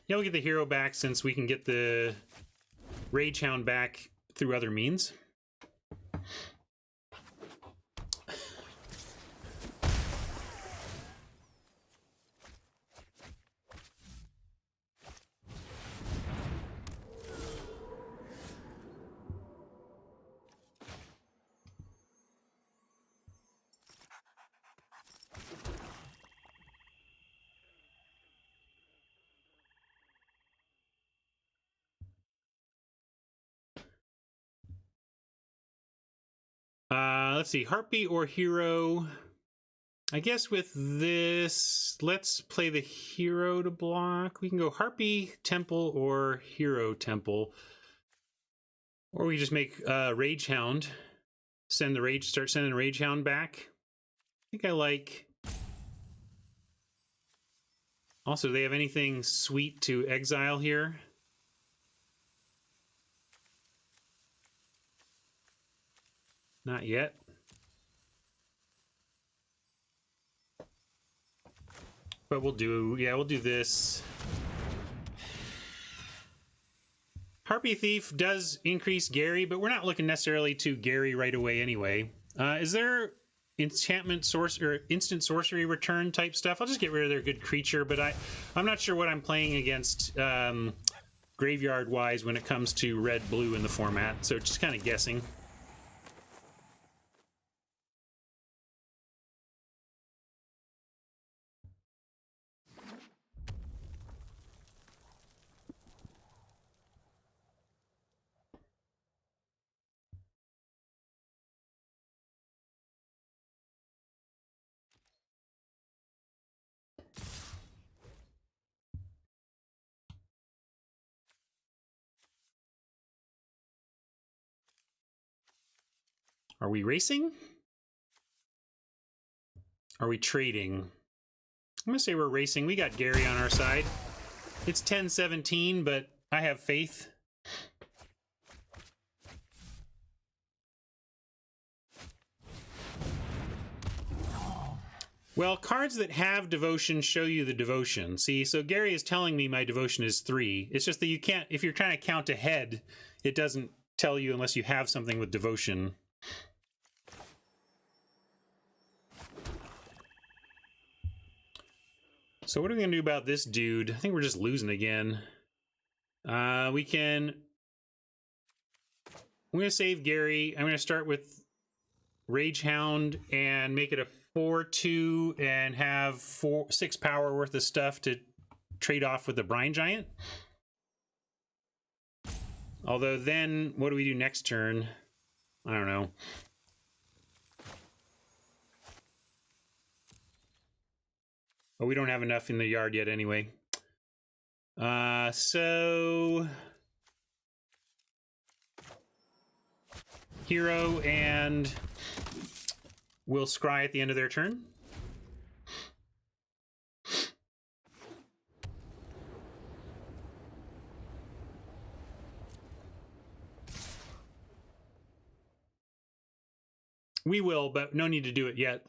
Yeah, we'll get the hero back since we can get the Rage Hound back through other means. Let's see, Heartbeat or Hero. I guess with this, let's play the Hero to block. We can go Heartbeat, Temple, or Hero Temple. Or we just make Rage Hound. Start sending Rage Hound back. I think I like... Also, do they have anything sweet to exile here? Not yet. But we'll do this. Harpy Thief does increase Gary, but we're not looking necessarily to Gary right away anyway. Is there enchantment source or instant sorcery return type stuff? I'll just get rid of their good creature, but I'm not sure what I'm playing against graveyard wise when it comes to red blue in the format, so just kind of guessing. Are we racing? Are we trading? I'm gonna say we're racing. We got Gary on our side. It's 10-17, but I have faith. Well, cards that have devotion show you the devotion. See, so Gary is telling me my devotion is 3. It's just that you can't, if you're trying to count ahead, it doesn't tell you unless you have something with devotion. So what are we gonna do about this dude? I think we're just losing again. I'm gonna save Gary. I'm gonna start with Rage Hound and make it a 4/2 and have 6 power worth of stuff to trade off with the Brine Giant. Although then, what do we do next turn? I don't know. Oh, we don't have enough in the yard yet anyway. So... Hero and we'll scry at the end of their turn. We will, but no need to do it yet.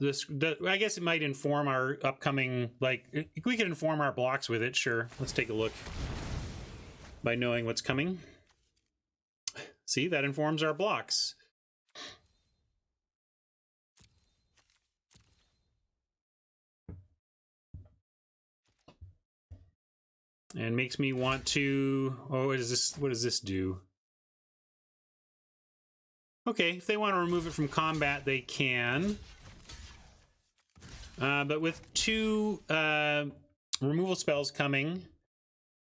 I guess it might inform our upcoming, like, we can inform our blocks with it, sure. Let's take a look by knowing what's coming. See, that informs our blocks. And makes me want to, oh, what does this do? Okay, if they want to remove it from combat, they can. But with 2 removal spells coming,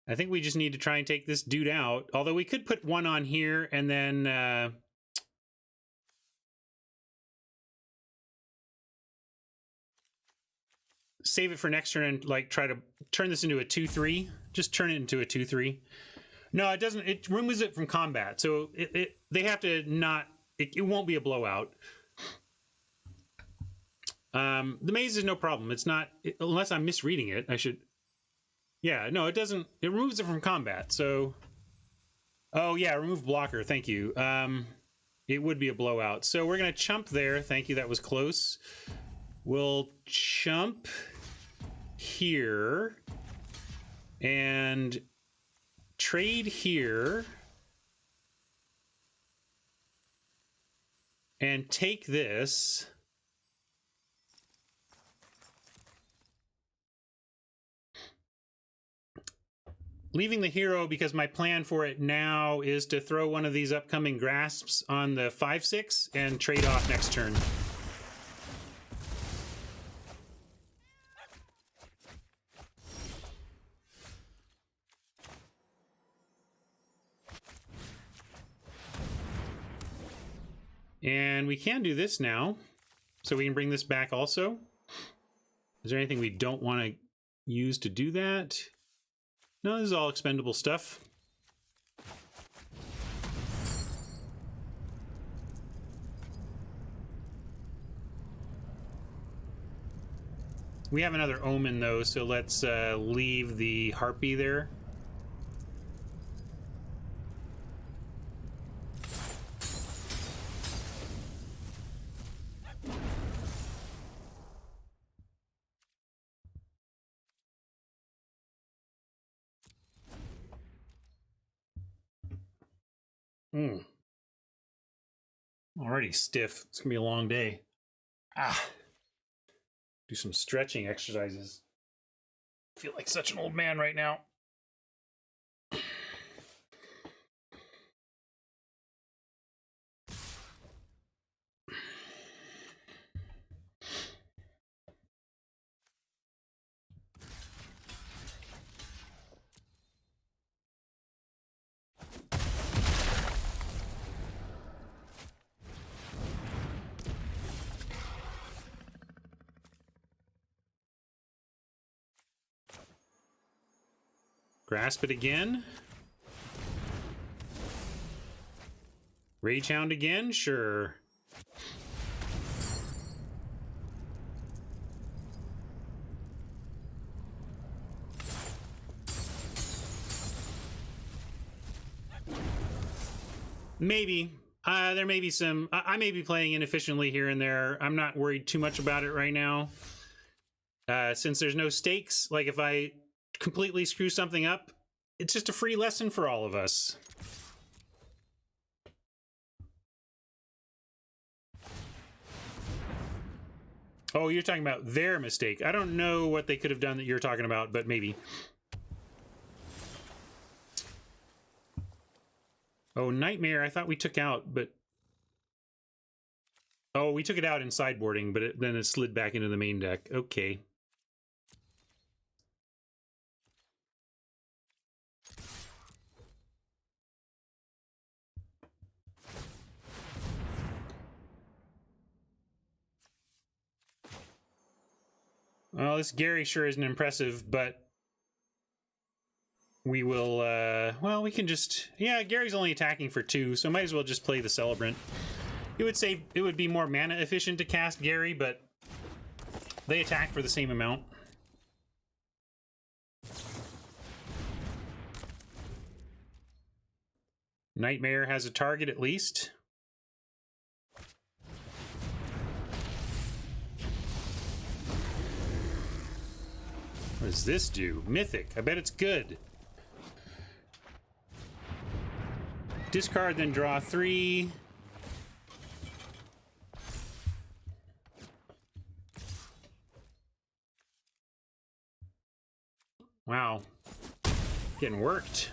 I think we just need to try and take this dude out. Although we could put 1 on here and then... save it for next turn and like try to turn this into a 2/3. Just turn it into a 2/3. No, it doesn't. It removes it from combat, so they have to not. It won't be a blowout. The maze is no problem. It's not, unless I'm misreading it. I should. Yeah, no, it doesn't. It removes it from combat. So, oh yeah, remove blocker. Thank you. It would be a blowout. So we're gonna chump there. Thank you. That was close. We'll chump here and trade here and take this. Leaving the hero because my plan for it now is to throw one of these upcoming grasps on the 5/6 and trade off next turn. And we can do this now. So we can bring this back also. Is there anything we don't want to use to do that? No, this is all expendable stuff. We have another omen though, so let's leave the harpy there. Already stiff. It's gonna be a long day. Do some stretching exercises. I feel like such an old man right now. Grasp it again. Rage Hound again? Sure. Maybe. There may be some... I may be playing inefficiently here and there. I'm not worried too much about it right now. Since there's no stakes, like if I completely screw something up, it's just a free lesson for all of us. Oh, you're talking about their mistake. I don't know what they could have done that you're talking about, but maybe. Oh, Nightmare, I thought we took out, but... Oh, we took it out in sideboarding, but then it slid back into the main deck. Okay. Well, this Gary sure isn't impressive, but we will, well, we can just, yeah, Gary's only attacking for 2, so might as well just play the Celebrant. It would say it would be more mana efficient to cast Gary, but they attack for the same amount. Nightmare has a target at least. What does this do? Mythic. I bet it's good. Discard, then draw 3. Wow. Getting worked.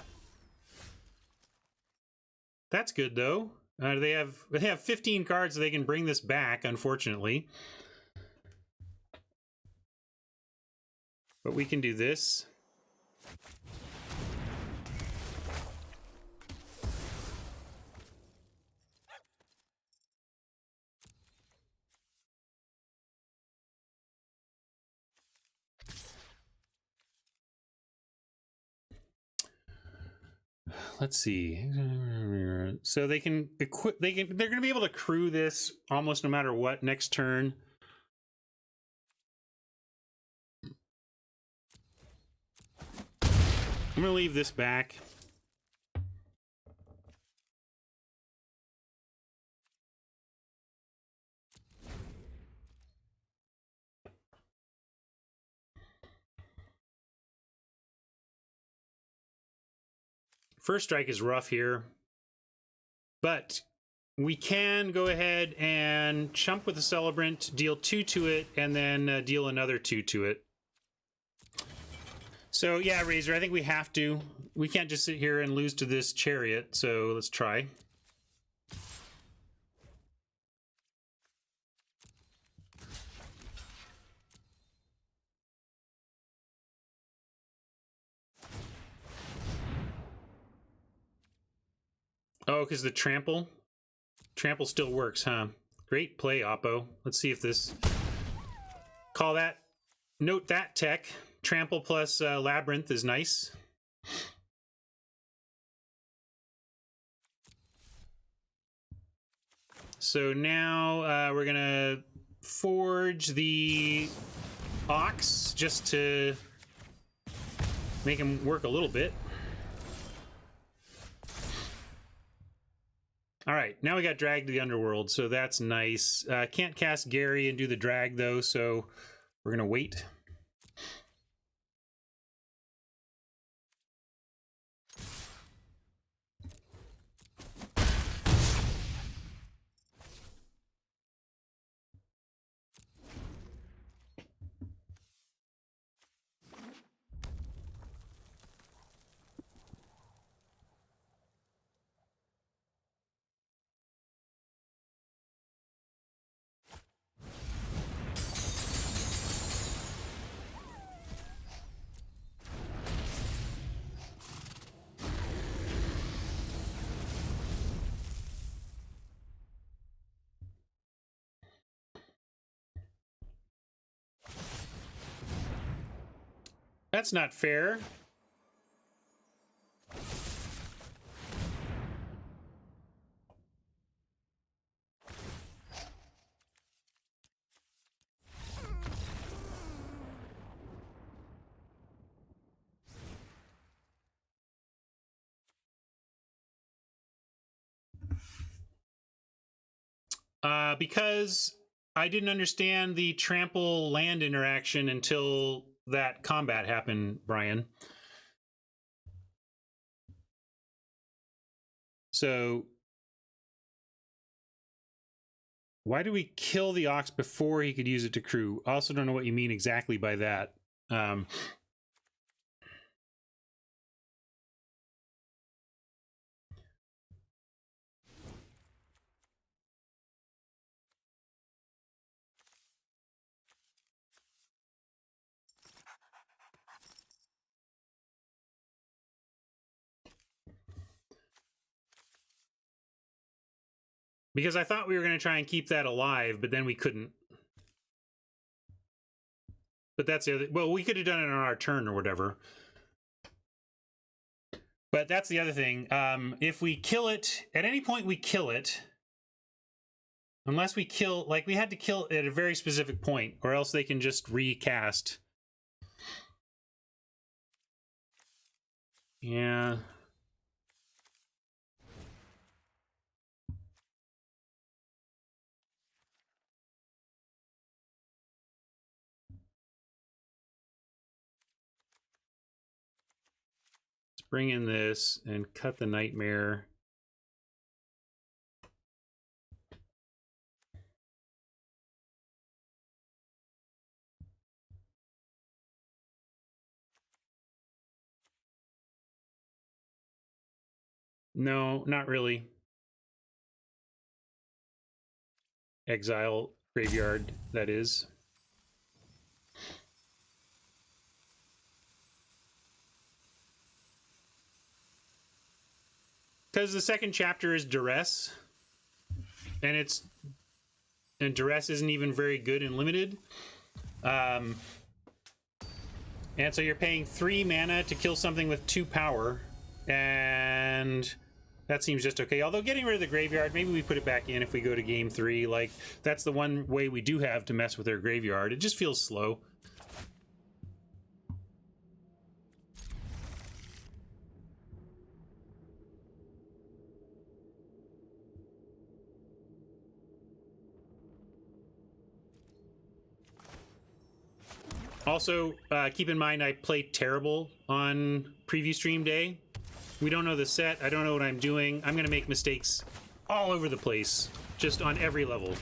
That's good, though. They have 15 cards, so they can bring this back, unfortunately. But we can do this. Let's see. So they can equip. They're going to be able to crew this almost no matter what next turn. I'm going to leave this back. First strike is rough here, but we can go ahead and chump with the Celebrant, deal 2 to it, and then deal another 2 to it. So yeah, Razor, I think we have to. We can't just sit here and lose to this Chariot, so let's try. Oh, because the trample? Trample still works, huh? Great play, Oppo. Let's see if this... Call that... Note that tech. Trample plus Labyrinth is nice. So now we're going to forge the Ox just to make him work a little bit. All right, now we got dragged to the underworld, so that's nice. Can't cast Gary and do the drag, though, so we're going to wait. That's not fair. Because I didn't understand the trample land interaction until that combat happened, Brian. So why do we kill the Ox before he could use it to crew? I also don't know what you mean exactly by that. Because I thought we were going to try and keep that alive, but then we couldn't. But that's the other... Well, we could have done it on our turn or whatever. But that's the other thing. If we kill it... At any point we kill it... Unless we kill... Like, we had to kill it at a very specific point, or else they can just recast. Yeah... bring in this and cut the nightmare. No, not really. Exile graveyard, that is. Because the second chapter is Duress, and Duress isn't even very good and limited. And so you're paying 3 mana to kill something with 2 power, and that seems just okay. Although getting rid of the graveyard, maybe we put it back in if we go to game 3. Like, that's the one way we do have to mess with their graveyard. It just feels slow. Also, keep in mind I played terrible on preview stream day. We don't know the set. I don't know what I'm doing. I'm going to make mistakes all over the place, just on every level.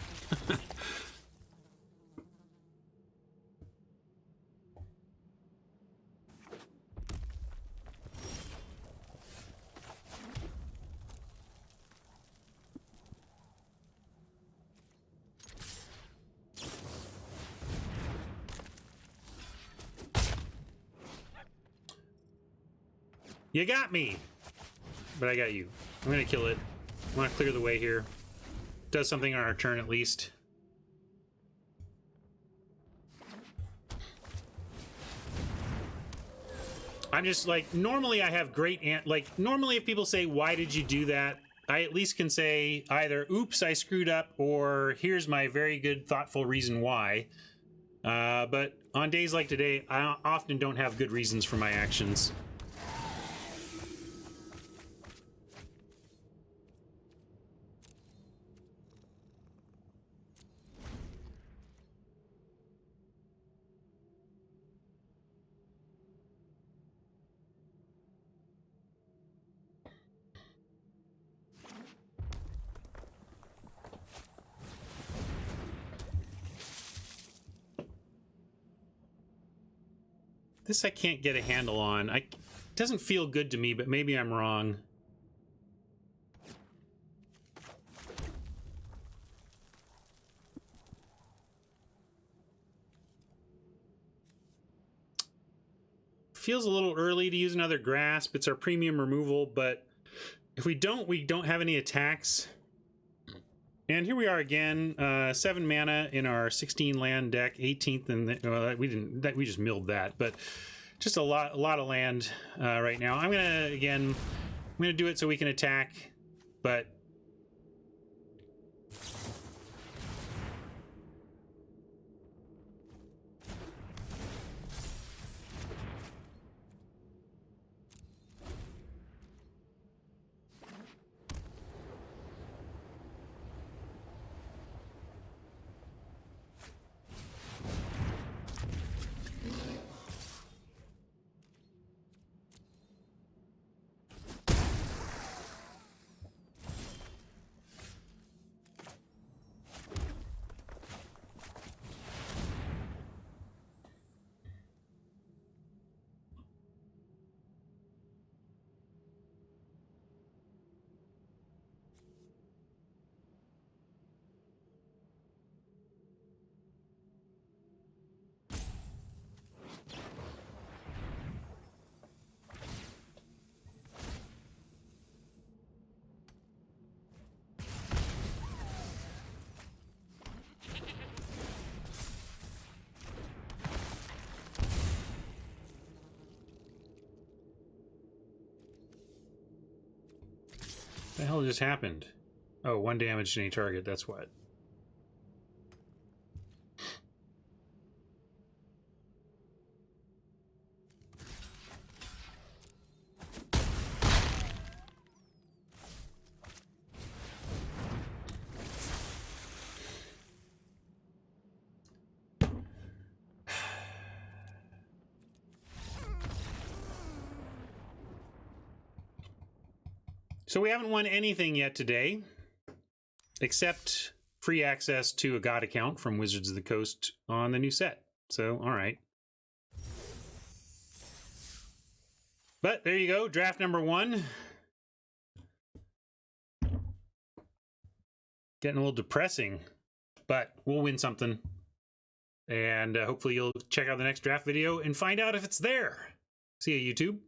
You got me! But I got you. I'm gonna kill it. I want to clear the way here. Does something on our turn at least. I'm just like, normally I have great normally if people say, why did you do that? I at least can say either, oops, I screwed up, or here's my very good, thoughtful reason why. But on days like today, I often don't have good reasons for my actions. This I can't get a handle on. It doesn't feel good to me, but maybe I'm wrong. Feels a little early to use another grasp. It's our premium removal, but if we don't have any attacks. And here we are again, 7 mana in our 16 land deck, 18th, and we just milled that, but just a lot of land right now. I'm gonna do it so we can attack, but what the hell just happened? Oh, 1 damage to any target, that's what. So we haven't won anything yet today, except free access to a God account from Wizards of the Coast on the new set. So, all right. But there you go, draft number 1. Getting a little depressing, but we'll win something. And hopefully you'll check out the next draft video and find out if it's there. See you, YouTube.